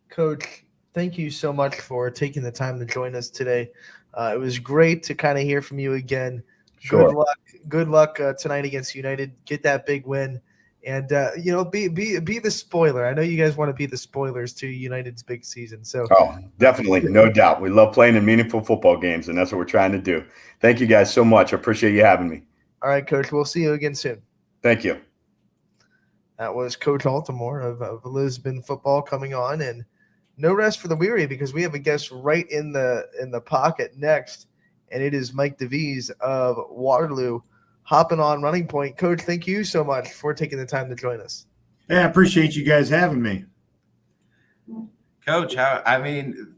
Coach, thank you so much for taking the time to join us today. It was great to kind of hear from you again. Sure. Good luck tonight against United. Get that big win. And, be the spoiler. I know you guys want to be the spoilers to United's big season. So, definitely. No doubt. We love playing in meaningful football games, and that's what we're trying to do. Thank you guys so much. I appreciate you having me. All right, Coach. We'll see you again soon. Thank you. That was Coach Altamore of Lisbon football coming on, and no rest for the weary, because we have a guest right in the pocket next, and it is Mike Davies of Waterloo hopping on Running Point. Coach, thank you so much for taking the time to join us. Yeah, I appreciate you guys having me. Coach,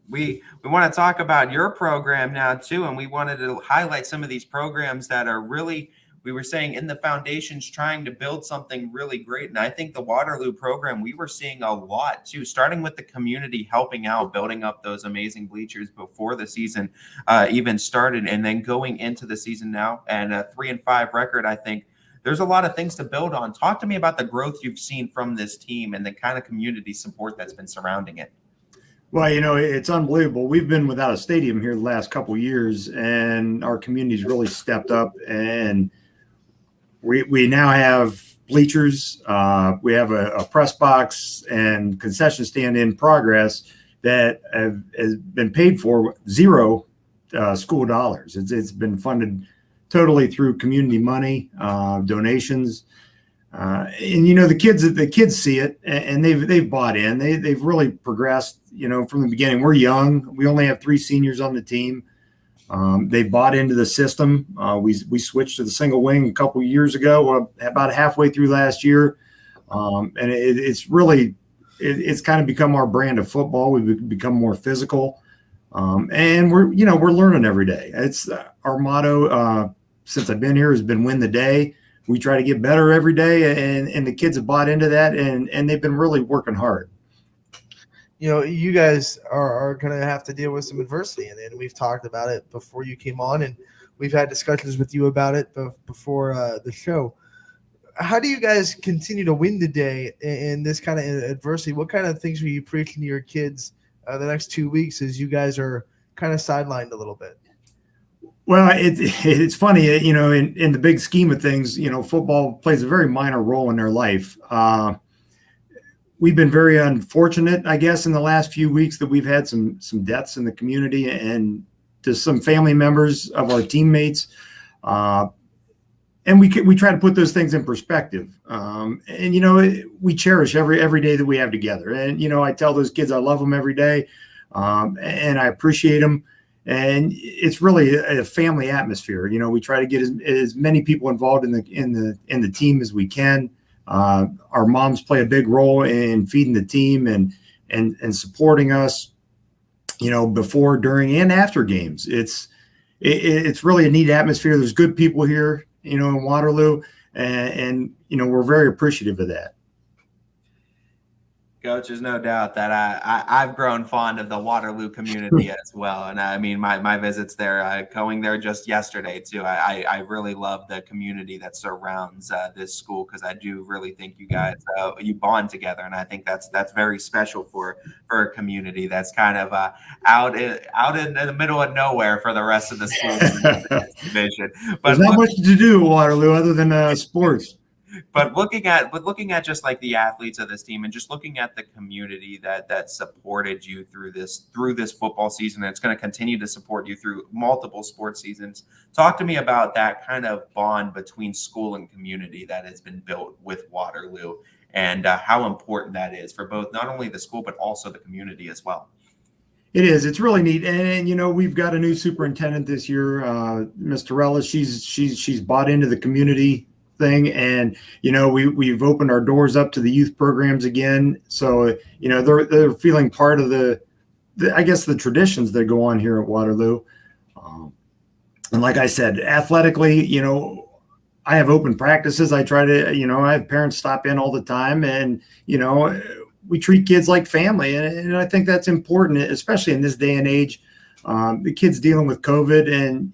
we want to talk about your program now too, and we wanted to highlight some of these programs that are really, we were saying, in the foundations trying to build something really great. And I think the Waterloo program, we were seeing a lot too, starting with the community helping out, building up those amazing bleachers before the season even started, and then going into the season now, and a 3-5 record. I think there's a lot of things to build on. Talk to me about the growth you've seen from this team and the kind of community support that's been surrounding it. Well, it's unbelievable. We've been without a stadium here the last couple of years, and our community's really stepped up, and we now have bleachers. We have a press box and concession stand in progress that has been paid for $0 school dollars. It's been funded totally through community money, donations. And the kids see it, and they've bought in. They've really progressed, from the beginning. We're young. We only have 3 seniors on the team. They bought into the system. We switched to the single wing a couple of years ago, about halfway through last year. And it's kind of become our brand of football. We've become more physical. And we're learning every day. It's our motto since I've been here has been win the day. We try to get better every day, and the kids have bought into that, and they've been really working hard. you guys are going to have to deal with some adversity, and we've talked about it before you came on, and we've had discussions with you about it before the show. How do you guys continue to win the day in this kind of adversity? What kind of things are you preaching to your kids the next 2 weeks as you guys are kind of sidelined a little bit? Well, it's funny, in the big scheme of things, football plays a very minor role in their life. We've been very unfortunate, I guess, in the last few weeks that we've had some deaths in the community and to some family members of our teammates. And we try to put those things in perspective. And, we cherish every day that we have together. And, I tell those kids I love them every day, and I appreciate them. And it's really a family atmosphere. We try to get as many people involved in the team as we can. Our moms play a big role in feeding the team and supporting us, before, during, and after games. It's really a neat atmosphere. There's good people here, in Waterloo, and we're very appreciative of that. Coach, there's no doubt that I've grown fond of the Waterloo community as well. And I mean, my visits there, going there just yesterday too, I really love the community that surrounds this school, because I do really think you guys, you bond together. And I think that's very special for a community that's kind of out in the middle of nowhere for the rest of the school division. But there's not much to do in Waterloo other than sports. But looking at just like the athletes of this team, and just looking at the community that supported you through this football season, and it's going to continue to support you through multiple sports seasons. Talk to me about that kind of bond between school and community that has been built with Waterloo, and how important that is for both not only the school but also the community as well. It is. It's really neat. And we've got a new superintendent this year, Ms. Torella. She's bought into the community thing, and we've opened our doors up to the youth programs again, so they're feeling part of the I guess the traditions that go on here at Waterloo. And like I said, athletically, I have open practices. I try to, I have parents stop in all the time, and we treat kids like family, and I think that's important, especially in this day and age. The kids dealing with COVID, and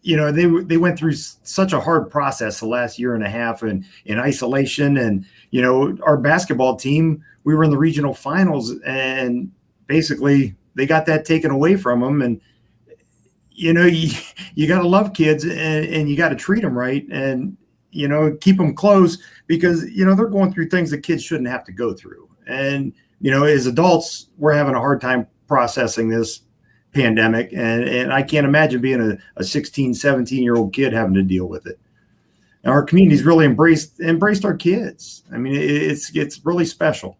they went through such a hard process the last year and a half in isolation. And, our basketball team, we were in the regional finals, and basically they got that taken away from them. And, you got to love kids, and you got to treat them right, and, keep them close, because, they're going through things that kids shouldn't have to go through. And, as adults, we're having a hard time processing this pandemic, and I can't imagine being a 16, 17-year-old kid having to deal with it. And our community's really embraced our kids. I mean, it's really special.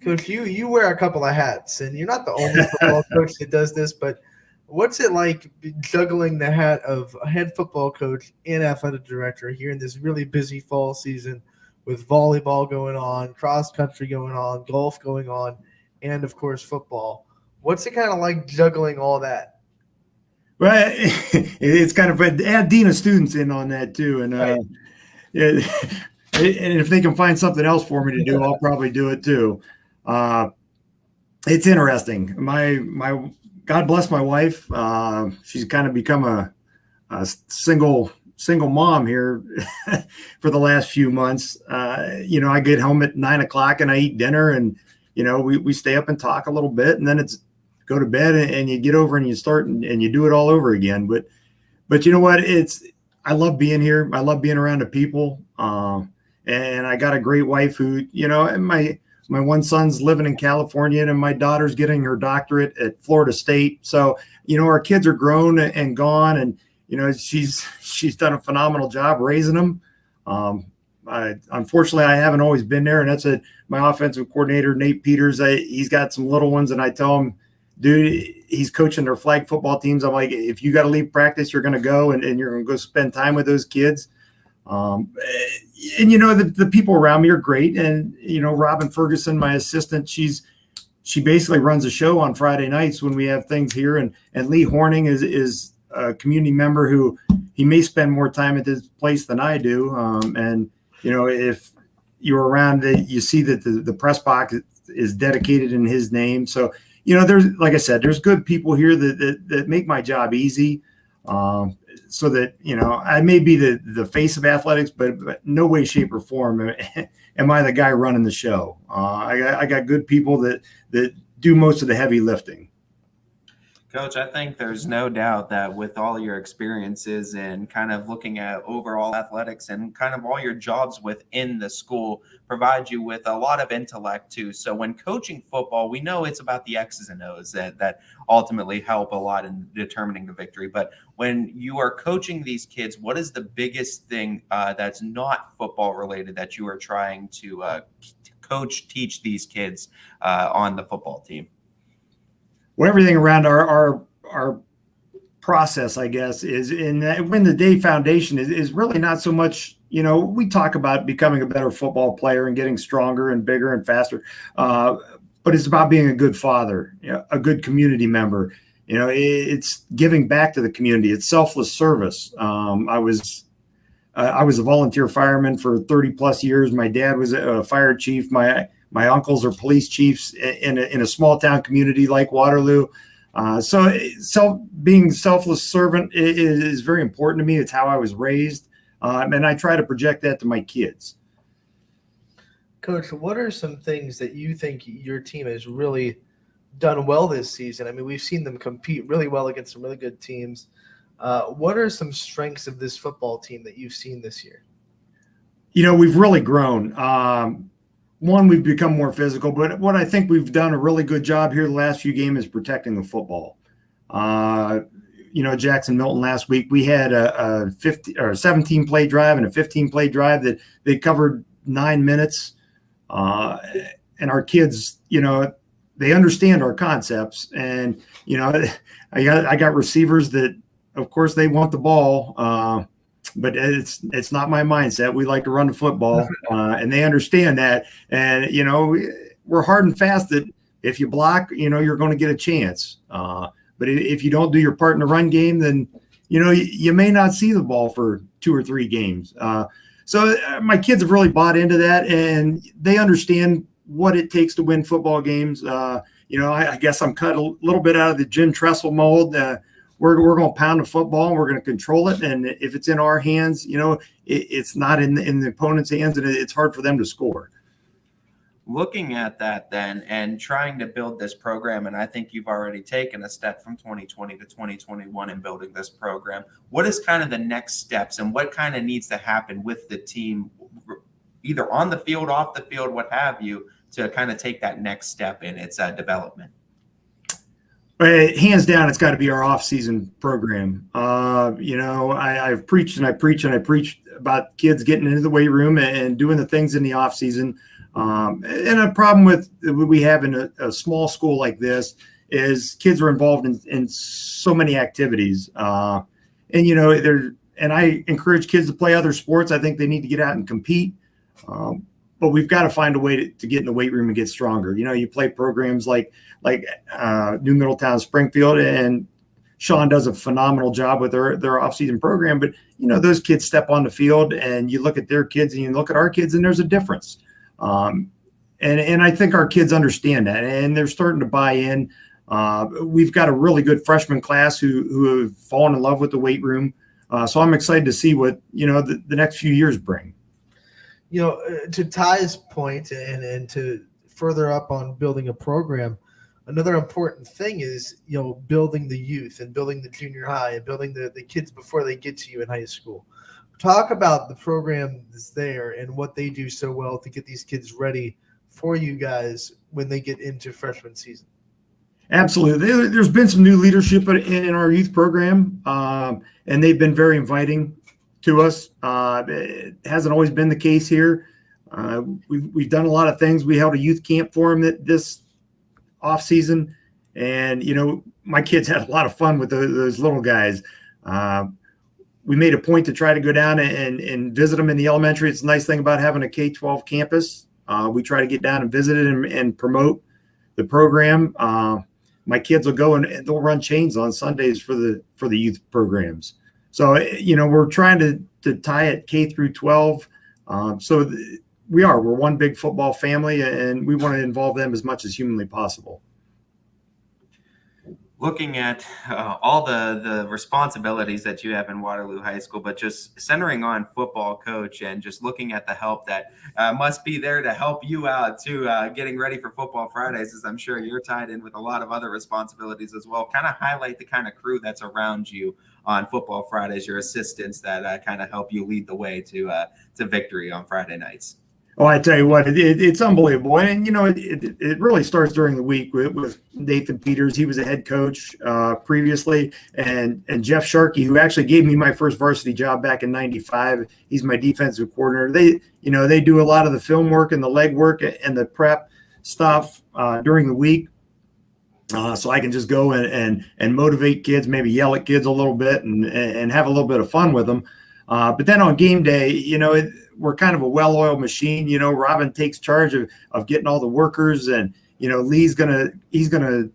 Coach, you wear a couple of hats, and you're not the only football coach that does this, but what's it like juggling the hat of a head football coach and athletic director here in this really busy fall season with volleyball going on, cross country going on, golf going on, and of course football? What's it kind of like juggling all that? Well, it's kind of add Dean of students in on that too, and right. And if they can find something else for me to do, I'll probably do it too. It's interesting. My God bless my wife. She's kind of become a single mom here for the last few months. I get home at 9:00 and I eat dinner, and we stay up and talk a little bit, and then it's go to bed, and you get over and you start and you do it all over again. But you know what? I love being here. I love being around the people. And I got a great wife who, and my one son's living in California, and my daughter's getting her doctorate at Florida State. So, our kids are grown and gone, and, she's done a phenomenal job raising them. Unfortunately, I haven't always been there, and that's my offensive coordinator, Nate Peters. He's got some little ones, and I tell him, dude, he's coaching their flag football teams. I'm like, if you got to leave practice, you're going to go, and you're going to go spend time with those kids. And the people around me are great. And, Robin Ferguson, my assistant, she basically runs a show on Friday nights when we have things here. And Lee Horning is a community member who he may spend more time at this place than I do. And, if you're around, you see that the press box is dedicated in his name. So, there's, like I said, there's good people here that make my job easy. So that, I may be the face of athletics, but no way, shape, or form am I the guy running the show. I got good people that do most of the heavy lifting. Coach, I think there's no doubt that with all your experiences and kind of looking at overall athletics and kind of all your jobs within the school provide you with a lot of intellect too. So when coaching football, we know it's about the X's and O's that ultimately help a lot in determining the victory. But when you are coaching these kids, what is the biggest thing that's not football related that you are trying to teach these kids on the football team? Well, everything around our process, I guess, is in that when the Day Foundation is really not so much, we talk about becoming a better football player and getting stronger and bigger and faster, but it's about being a good father, a good community member. It's giving back to the community. It's selfless service. I was a volunteer fireman for 30 plus years. My dad was a fire chief. My uncles are police chiefs in a small town community like Waterloo. So being selfless servant is very important to me. It's how I was raised. And I try to project that to my kids. Coach, what are some things that you think your team has really done well this season? I mean, we've seen them compete really well against some really good teams. What are some strengths of this football team that you've seen this year? We've really grown. One, we've become more physical, but what I think we've done a really good job here the last few games is protecting the football. Jackson Milton last week, we had a 17 play drive and a 15 play drive that they covered 9 minutes. And our kids, they understand our concepts. And, I got receivers that, of course, they want the ball. But it's not my mindset. We like to run the football, and they understand that. And, we're hard and fast that if you block, you're going to get a chance. But if you don't do your part in the run game, then, you may not see the ball for 2 or 3 games. So my kids have really bought into that, and they understand what it takes to win football games. I guess I'm cut a little bit out of the Jim Tressel mold. We're going to pound the football and we're going to control it. And if it's in our hands, it's not in the opponent's hands, and it's hard for them to score. Looking at that then and trying to build this program, and I think you've already taken a step from 2020 to 2021 in building this program. What is kind of the next steps, and what kind of needs to happen with the team, either on the field, off the field, what have you, to kind of take that next step in its development? Hands down, it's got to be our off-season program. I've preached and I preach about kids getting into the weight room and doing the things in the off-season. And a problem we have in a small school like this is kids are involved in so many activities. And I encourage kids to play other sports. I think they need to get out and compete. But we've got to find a way to get in the weight room and get stronger. You play programs like New Middletown, Springfield, and Sean does a phenomenal job with their off-season program. But, those kids step on the field, and you look at their kids and you look at our kids, and there's a difference. And I think our kids understand that, and they're starting to buy in. We've got a really good freshman class who have fallen in love with the weight room. So I'm excited to see what, the next few years bring. To Ty's point and to further up on building a program, another important thing is, building the youth and building the junior high and building the kids before they get to you in high school. Talk about the program that's there and what they do so well to get these kids ready for you guys when they get into freshman season. Absolutely. There's been some new leadership in our youth program, and they've been very inviting to us. It hasn't always been the case here. We've done a lot of things. We held a youth camp for them this off season, and my kids had a lot of fun with those little guys. We made a point to try to go down and visit them in the elementary. It's a nice thing about having a K-12 campus. We try to get down and visit it and promote the program. My kids will go and they'll run chains on Sundays for the youth programs. So, we're trying to tie it K through 12. So we're one big football family, and we want to involve them as much as humanly possible. Looking at all the responsibilities that you have in Waterloo High School, but just centering on football coach and just looking at the help that must be there to help you out too, getting ready for Football Fridays, as I'm sure you're tied in with a lot of other responsibilities as well. Kind of highlight the kind of crew that's around you on Football Fridays, your assistants that kind of help you lead the way to victory on Friday nights. Oh, I tell you what, it's unbelievable. And, you know, it really starts during the week with Nathan Peters. He was a head coach previously. And Jeff Sharkey, who actually gave me my first varsity job back in '95. He's my defensive coordinator. They do a lot of the film work and the leg work and the prep stuff during the week. So I can just go and motivate kids, maybe yell at kids a little bit and have a little bit of fun with them. But then on game day, we're kind of a well-oiled machine. Robin takes charge of getting all the workers, and Lee's gonna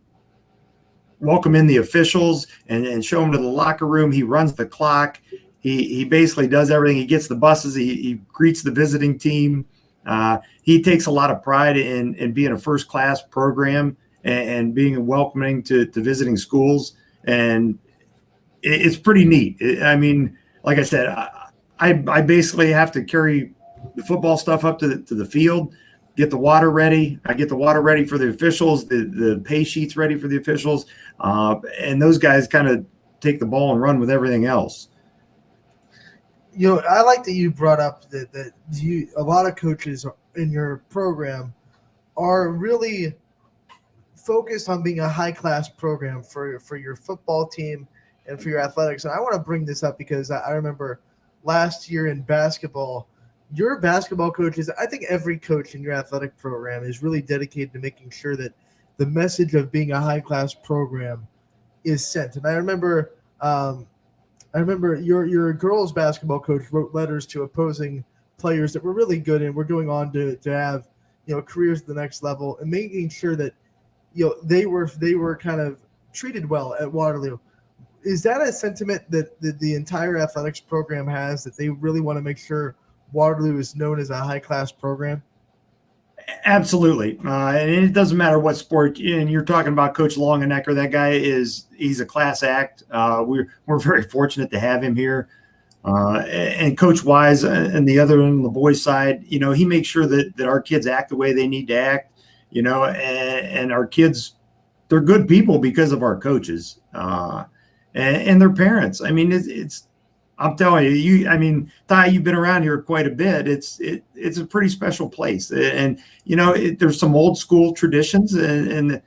welcome in the officials and show them to the locker room. He runs the clock. He basically does everything. He gets the buses. He greets the visiting team. He takes a lot of pride in being a first-class program and being welcoming to visiting schools, and it's pretty neat. Like I said, I basically have to carry the football stuff up to the field, get the water ready. I get the water ready for the officials, the pay sheets ready for the officials, and those guys kind of take the ball and run with everything else. I like that you brought up that a lot of coaches in your program are really focused on being a high-class program for your football team and for your athletics. And I want to bring this up because I remember last year in basketball, your basketball coaches, I think every coach in your athletic program is really dedicated to making sure that the message of being a high-class program is sent. And I remember your girls basketball coach wrote letters to opposing players that were really good and were going on to have careers at the next level, and making sure that they were kind of treated well at Waterloo. Is that a sentiment that the entire athletics program has, that they really want to make sure Waterloo is known as a high-class program? Absolutely. And it doesn't matter what sport. And you're talking about Coach Longenecker. That guy he's a class act. We're very fortunate to have him here. And Coach Wise and the other on the boys' side, he makes sure that our kids act the way they need to act, and our kids, they're good people because of our coaches. And their parents. I'm telling you, Ty, you've been around here quite a bit. It's a pretty special place, and there's some old school traditions, and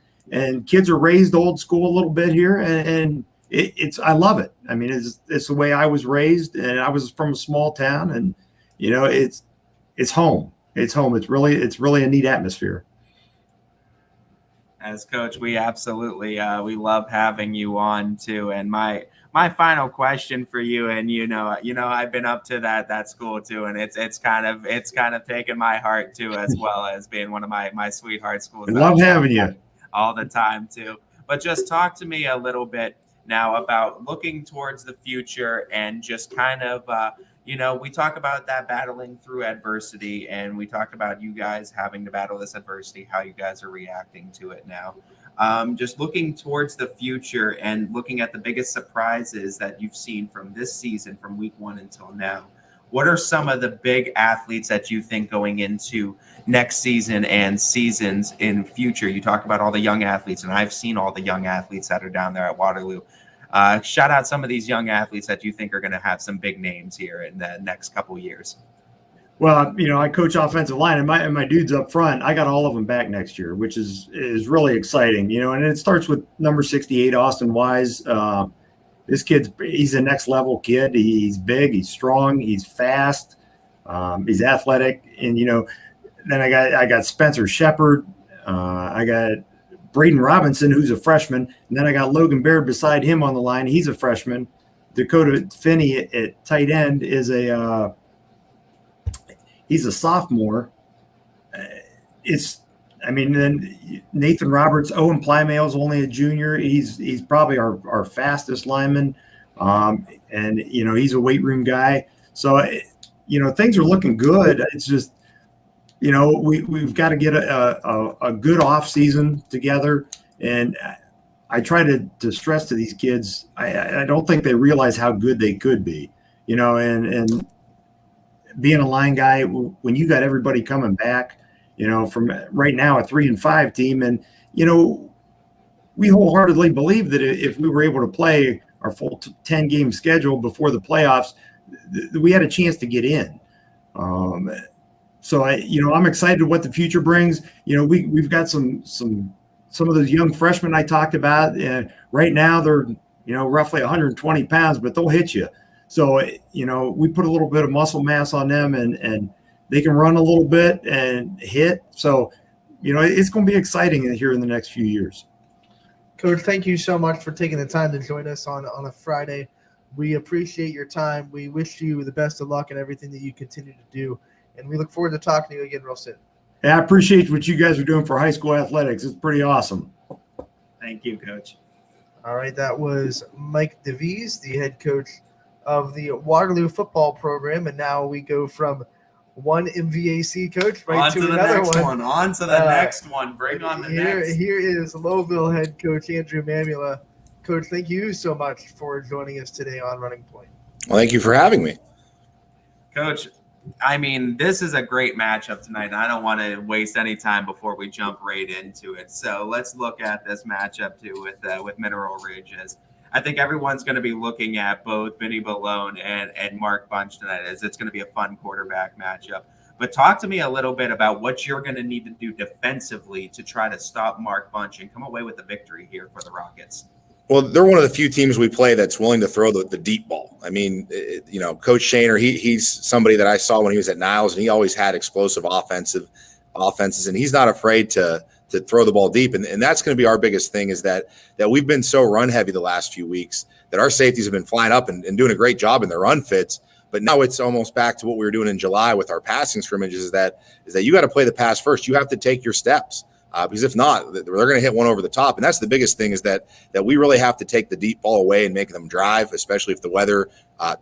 kids are raised old school a little bit here, and I love it. It's the way I was raised, and I was from a small town, and it's home. It's home. It's really a neat atmosphere. As coach, we absolutely we love having you on too. And my final question for you, and I've been up to that school too, and it's kind of taken my heart too, as well as being one of my sweetheart schools. I love having you all the time too. But just talk to me a little bit now about looking towards the future, and just kind of we talk about that battling through adversity, and we talk about you guys having to battle this adversity, how you guys are reacting to it now. Just looking towards the future and looking at the biggest surprises that you've seen from this season, from week 1 until now. What are some of the big athletes that you think going into next season and seasons in future? You talk about all the young athletes, and I've seen all the young athletes that are down there at Waterloo. Shout out some of these young athletes that you think are going to have some big names here in the next couple years. Well, I coach offensive line, and my dudes up front, I got all of them back next year, which is really exciting, and it starts with number 68, Austin Wise. This he's a next level kid. He's big, he's strong, he's fast, he's athletic. And, then I got Spencer Shepard. I got Braden Robinson, who's a freshman. And then I got Logan Baird beside him on the line. He's a freshman. Dakota Finney at tight end is he's a sophomore. Then Nathan Roberts, Owen Plymale's only a junior. He's probably our fastest lineman. And he's a weight room guy. So, things are looking good. It's just we've got to get a good off season together. And I try to stress to these kids, I don't think they realize how good they could be, and being a line guy, when you got everybody coming back, from right now a 3-5 team. And, we wholeheartedly believe that if we were able to play our full 10 game schedule before the playoffs, we had a chance to get in. So I'm excited what the future brings. We've got some of those young freshmen I talked about, and right now they're, roughly 120 pounds, but they'll hit you. So, we put a little bit of muscle mass on them, and they can run a little bit and hit. So, it's going to be exciting here in the next few years. Coach, thank you so much for taking the time to join us on a Friday. We appreciate your time. We wish you the best of luck in everything that you continue to do, and we look forward to talking to you again real soon. Yeah, I appreciate what you guys are doing for high school athletics. It's pretty awesome. Thank you, Coach. All right, that was Mike Davies, the head coach of the Waterloo football program, and now we go from one MVAC coach right to another one. On to the next one. Bring on the next. Here is Louisville head coach Andrew Mamula. Coach, thank you so much for joining us today on Running Point. Well, thank you for having me. Coach, I mean, this is a great matchup tonight, and I don't want to waste any time before we jump right into it. So let's look at this matchup too with Mineral Ridge. I think everyone's going to be looking at both Vinny Balone and Mark Bunch tonight, as it's going to be a fun quarterback matchup. But talk to me a little bit about what you're going to need to do defensively to try to stop Mark Bunch and come away with a victory here for the Rockets. Well, they're one of the few teams we play that's willing to throw the deep ball. I mean, Coach Shaner, he's somebody that I saw when he was at Niles, and he always had explosive offenses, and he's not afraid to throw the ball deep. And that's going to be our biggest thing, is that we've been so run heavy the last few weeks that our safeties have been flying up and doing a great job in their run fits. But now it's almost back to what we were doing in July with our passing scrimmages, is that you got to play the pass first. You have to take your steps. Because if not, they're going to hit one over the top. And that's the biggest thing, is that we really have to take the deep ball away and make them drive, especially if the weather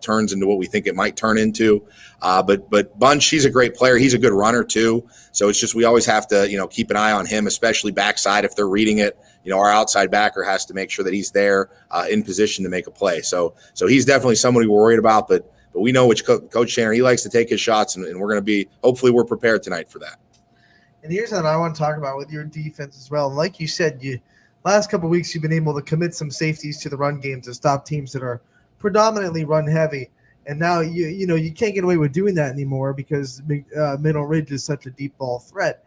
turns into what we think it might turn into. But Bunch, he's a great player. He's a good runner too. So it's just we always have to, keep an eye on him, especially backside if they're reading it. Our outside backer has to make sure that he's there in position to make a play. So he's definitely somebody we're worried about. But we know which Coach Shanner, he likes to take his shots, and we're going to be – hopefully we're prepared tonight for that. And here's what I want to talk about with your defense as well. Like you said, last couple of weeks you've been able to commit some safeties to the run game to stop teams that are predominantly run heavy. And now you can't get away with doing that anymore because Mineral Ridge is such a deep ball threat.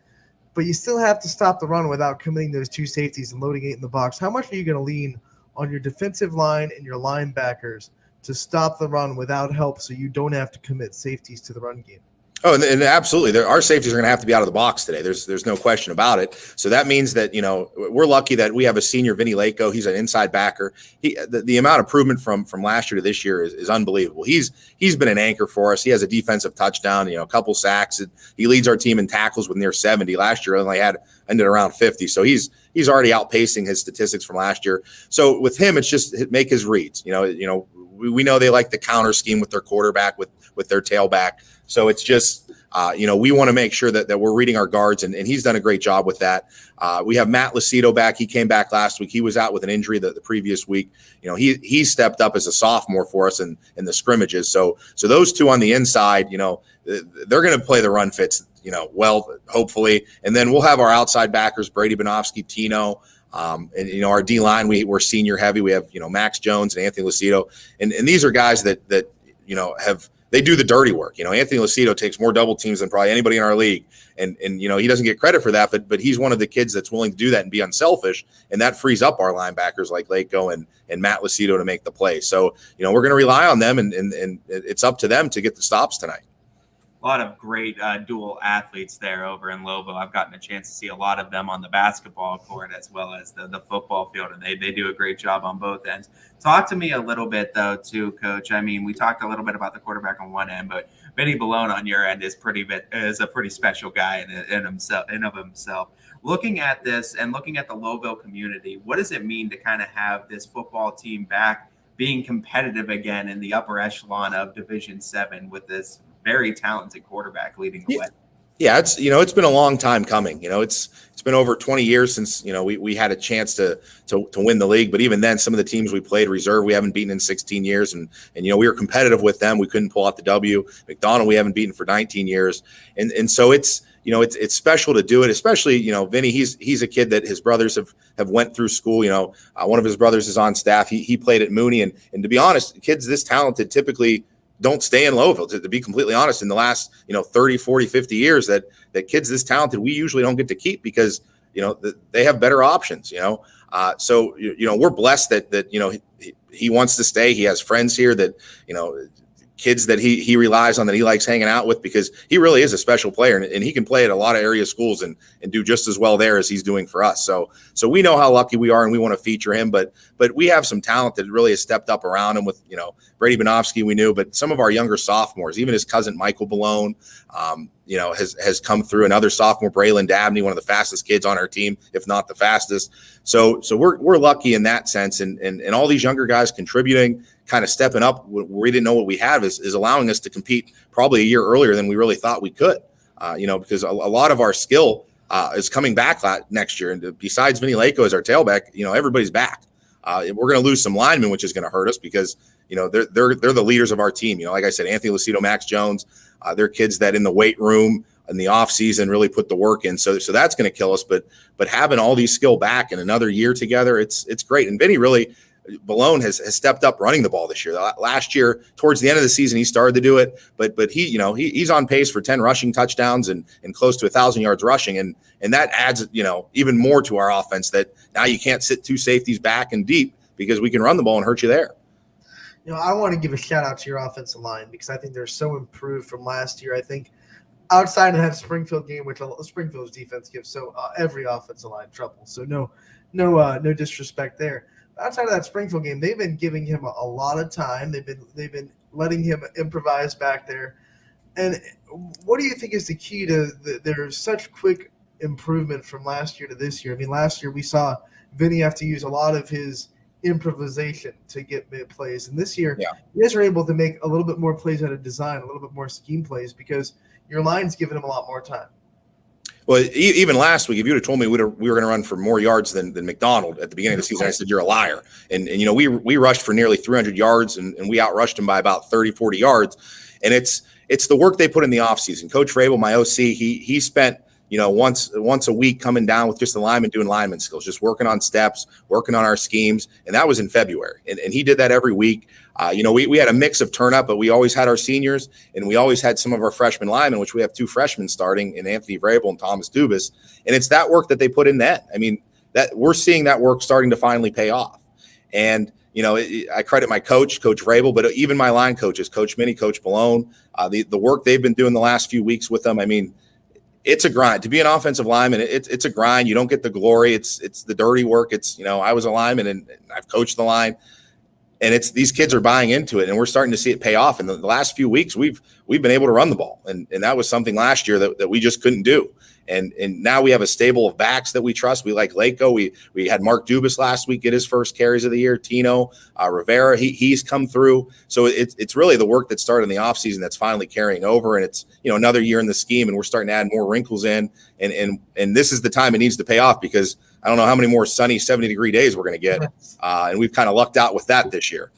But you still have to stop the run without committing those two safeties and loading it in the box. How much are you going to lean on your defensive line and your linebackers to stop the run without help, so you don't have to commit safeties to the run game? Oh, and absolutely. Our safeties are going to have to be out of the box today. There's no question about it. So that means that, we're lucky that we have a senior, Vinny Lako. He's an inside backer. The amount of improvement from last year to this year is unbelievable. He's been an anchor for us. He has a defensive touchdown, a couple sacks. He leads our team in tackles with near 70. Last year only ended around 50. So he's already outpacing his statistics from last year. So with him, it's just make his reads. We know they like the counter scheme with their quarterback, with their tailback. So it's just, we want to make sure that we're reading our guards, and he's done a great job with that. We have Matt Lucido back. He came back last week. He was out with an injury the previous week. He stepped up as a sophomore for us in the scrimmages. So those two on the inside, they're going to play the run fits, well, hopefully. And then we'll have our outside backers, Brady Bonofsky, Tino, and our D line, we're senior heavy. We have Max Jones and Anthony Lucido, and these are guys that they do the dirty work. Anthony Lucido takes more double teams than probably anybody in our league, and he doesn't get credit for that, but he's one of the kids that's willing to do that and be unselfish, and that frees up our linebackers like Lako and Matt Lucido to make the play. So we're going to rely on them, and it's up to them to get the stops tonight. A lot of great dual athletes there over in Louisville. I've gotten a chance to see a lot of them on the basketball court as well as the football field, and they do a great job on both ends. Talk to me a little bit, though, too, Coach. I mean, we talked a little bit about the quarterback on one end, but Vinny Balone on your end is a pretty special guy in of himself. Looking at this and looking at the Louisville community, what does it mean to kind of have this football team back being competitive again in the upper echelon of Division VII with this very talented quarterback leading the way? Yeah, it's been a long time coming. It's been over 20 years since we had a chance to win the league. But even then, some of the teams we played reserve, we haven't beaten in 16 years, and we were competitive with them. We couldn't pull out the W. McDonald, we haven't beaten for 19 years, and so it's special to do it. Especially Vinny, he's a kid that his brothers have went through school. One of his brothers is on staff. He played at Mooney, and to be honest, kids this talented typically don't stay in Louisville, to be completely honest. In the last 30, 40, 50 years that kids this talented, we usually don't get to keep because they have better options. So we're blessed that he wants to stay. He has friends here that kids that he relies on, that he likes hanging out with, because he really is a special player, and he can play at a lot of area schools and do just as well there as he's doing for us. So we know how lucky we are, and we want to feature him, but we have some talent that really has stepped up around him with, Brady Bonofsky we knew, but some of our younger sophomores, even his cousin Michael Ballone, has come through. Another sophomore, Braylon Dabney, one of the fastest kids on our team, if not the fastest. So we're lucky in that sense, and all these younger guys contributing, kind of stepping up where we didn't know what we have is allowing us to compete probably a year earlier than we really thought we could. Because a lot of our skill is coming back next year, and besides Vinny Lako as our tailback, everybody's back. We're going to lose some linemen, which is going to hurt us because they're the leaders of our team. Like I said, Anthony Lucido, Max Jones, they're kids that in the weight room in the off season really put the work in. So that's going to kill us. But having all these skill back in another year together, it's great. And Vinny really, Ballone has stepped up running the ball this year. Last year, towards the end of the season, he started to do it, but he's on pace for 10 rushing touchdowns and close to 1,000 yards rushing, and that adds even more to our offense. That now you can't sit two safeties back and deep because we can run the ball and hurt you there. I want to give a shout out to your offensive line because I think they're so improved from last year. I think outside of that Springfield game, which Springfield's defense gives every offensive line trouble. So no disrespect there. Outside of that Springfield game, they've been giving him a lot of time. They've been letting him improvise back there. And what do you think is the key to there's such quick improvement from last year to this year? I mean, last year we saw Vinny have to use a lot of his improvisation to get mid plays, and this year you guys are able to make a little bit more plays out of design, a little bit more scheme plays because your line's giving him a lot more time. Well, even last week, if you would have told me we were going to run for more yards than McDonald at the beginning of the season, I said, you're a liar. And we rushed for nearly 300 yards, and we outrushed him by about 30, 40 yards. And it's the work they put in the offseason. Coach Rabel, my OC, he spent, once a week coming down with just the linemen doing lineman skills, just working on steps, working on our schemes. And that was in February. And he did that every week. We had a mix of turn up, but we always had our seniors, and we always had some of our freshman linemen, which we have 2 freshmen starting in Anthony Vrabel and Thomas Dubas. And it's that work that they put in then. I mean, that we're seeing that work starting to finally pay off. And, I credit my coach, Coach Vrabel, but even my line coaches, Coach Minnie, Coach Malone, the work they've been doing the last few weeks with them. I mean, it's a grind to be an offensive lineman. It's a grind. You don't get the glory. It's the dirty work. It's, I was a lineman and I've coached the line. And it's these kids are buying into it, and we're starting to see it pay off. In the last few weeks, we've been able to run the ball, and that was something last year that we just couldn't do. And now we have a stable of backs that we trust. We like Lako. We had Mark Dubas last week get his first carries of the year. Tino Rivera, he's come through. So it's really the work that started in the offseason that's finally carrying over, and it's another year in the scheme, and we're starting to add more wrinkles in. And this is the time it needs to pay off because I don't know how many more sunny 70-degree days we're going to get, and we've kind of lucked out with that this year.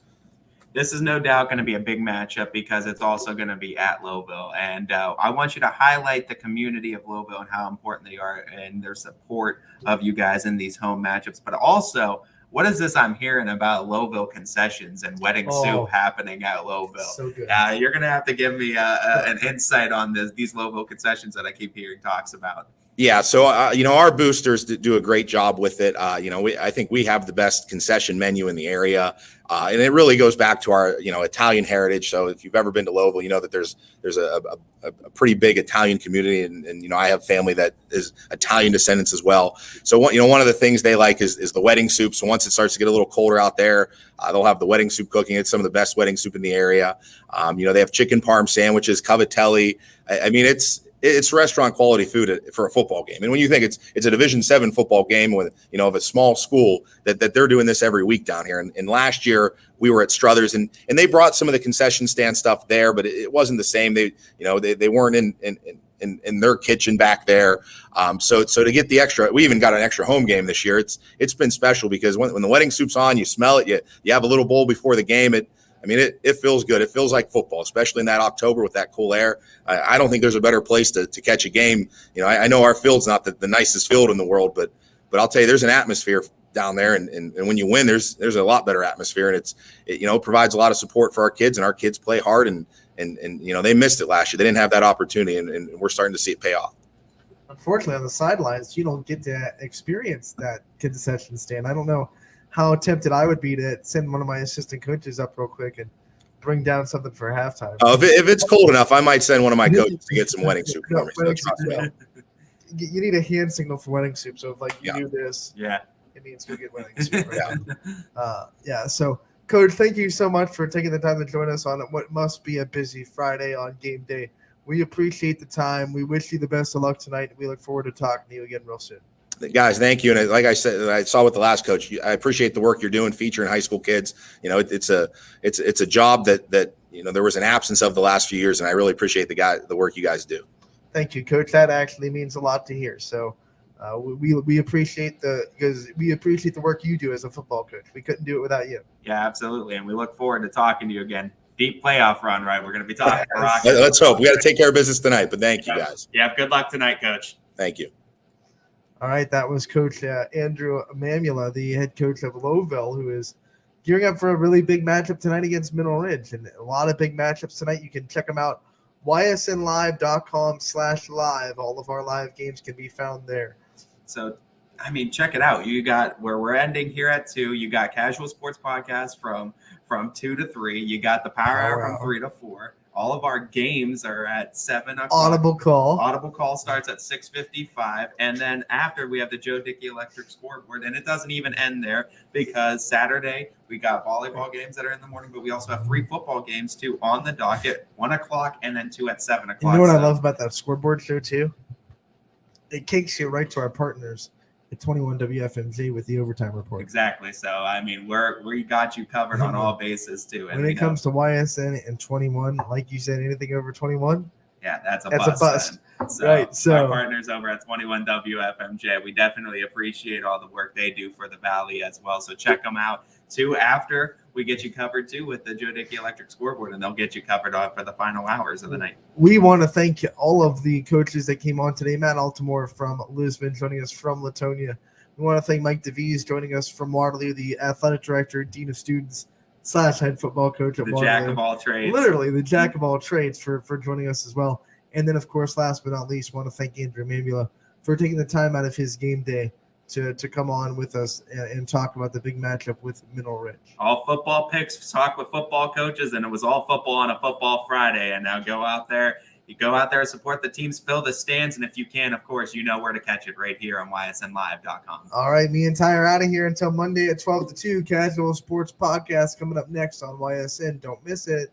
This is no doubt going to be a big matchup because it's also going to be at Louisville. And I want you to highlight the community of Louisville and how important they are and their support of you guys in these home matchups. But also, what is this I'm hearing about Louisville concessions and wedding soup happening at Louisville? So good. You're going to have to give me an insight on these Louisville concessions that I keep hearing talks about. Yeah, so our boosters do a great job with it. I think we have the best concession menu in the area, and it really goes back to our Italian heritage. So if you've ever been to Louisville, you know that there's a pretty big Italian community, and I have family that is Italian descendants as well. So one of the things they like is the wedding soup. So once it starts to get a little colder out there, they'll have the wedding soup cooking. It's some of the best wedding soup in the area. They have chicken parm sandwiches, cavatelli. I mean, it's restaurant quality food for a football game. And when you think it's a Division VII football game with, of a small school that they're doing this every week down here. And last year we were at Struthers and they brought some of the concession stand stuff there, but it wasn't the same. They weren't in in their kitchen back there. So to get the extra, we even got an extra home game this year. It's been special because when the wedding soup's on, you smell it. You have a little bowl before the game. It feels good. It feels like football, especially in that October with that cool air. I don't think there's a better place to catch a game. I know our field's not the nicest field in the world, but I'll tell you, there's an atmosphere down there, and when you win, there's a lot better atmosphere, and it provides a lot of support for our kids, and our kids play hard, and they missed it last year. They didn't have that opportunity, and we're starting to see it pay off. Unfortunately, on the sidelines, you don't get to experience that concession stand. I don't know how tempted I would be to send one of my assistant coaches up real quick and bring down something for halftime. If it's cold enough, I might send one of my coaches to get some wedding soup for me. So trust me. You need a hand signal for wedding soup. So if you do this, it means you'll get wedding soup. Right? So Coach, thank you so much for taking the time to join us on what must be a busy Friday on game day. We appreciate the time. We wish you the best of luck tonight. We look forward to talking to you again real soon. Guys, thank you. And like I said, I saw with the last coach, I appreciate the work you're doing featuring high school kids. It's a job that there was an absence of the last few years, and I really appreciate the work you guys do. Thank you, Coach. That actually means a lot to hear. So we appreciate the work you do as a football coach. We couldn't do it without you. Yeah, absolutely. And we look forward to talking to you again. Deep playoff run, right? We're going to be talking. Let's hope. We got to take care of business tonight, but thank you guys. Yeah. Good luck tonight, Coach. Thank you. All right. That was Coach Andrew Mamula, the head coach of Louisville, who is gearing up for a really big matchup tonight against Mineral Ridge, and a lot of big matchups tonight. You can check them out. ysnlive.com/live. All of our live games can be found there. So, check it out. You got where we're ending here at 2. You got Casual Sports Podcast from 2 to 3. You got the Power Hour from 3 to 4. All of our games are at 7 o'clock. Audible call starts at 6:55. And then after, we have the Joe Dickey Electric Scoreboard. And it doesn't even end there, because Saturday we got volleyball games that are in the morning, but we also have 3 football games too on the docket, 1 o'clock and then 2 at 7 o'clock. You know what I love about that scoreboard show too? It takes you right to our partners at 21 WFMJ with the overtime report. Exactly. So, we got you covered on all bases too. And when it comes to YSN and 21, like you said, anything over 21, that's a bust. So, right. So our partners over at 21 WFMJ, we definitely appreciate all the work they do for the Valley as well. So check them out too. After we get you covered too with the Joe Dickey Electric Scoreboard, and they'll get you covered on for the final hours of the night. We want to thank all of the coaches that came on today. Matt Altamore from Lisbon joining us from Latonia. We want to thank Mike Davies joining us from Waterloo, the athletic director, dean of students / head football coach at The Waterloo. jack of all trades. Literally the jack of all trades for joining us as well. And then, of course, last but not least, want to thank Andrew Mamula for taking the time out of his game day to come on with us and talk about the big matchup with Mineral Ridge. All football picks, talk with football coaches, and it was all football on a football Friday. And now go out there, support the teams, fill the stands, and if you can, of course, you know where to catch it right here on ysnlive.com. All right, me and Ty are out of here until Monday at 12 to 2. Casual Sports Podcast coming up next on YSN. Don't miss it.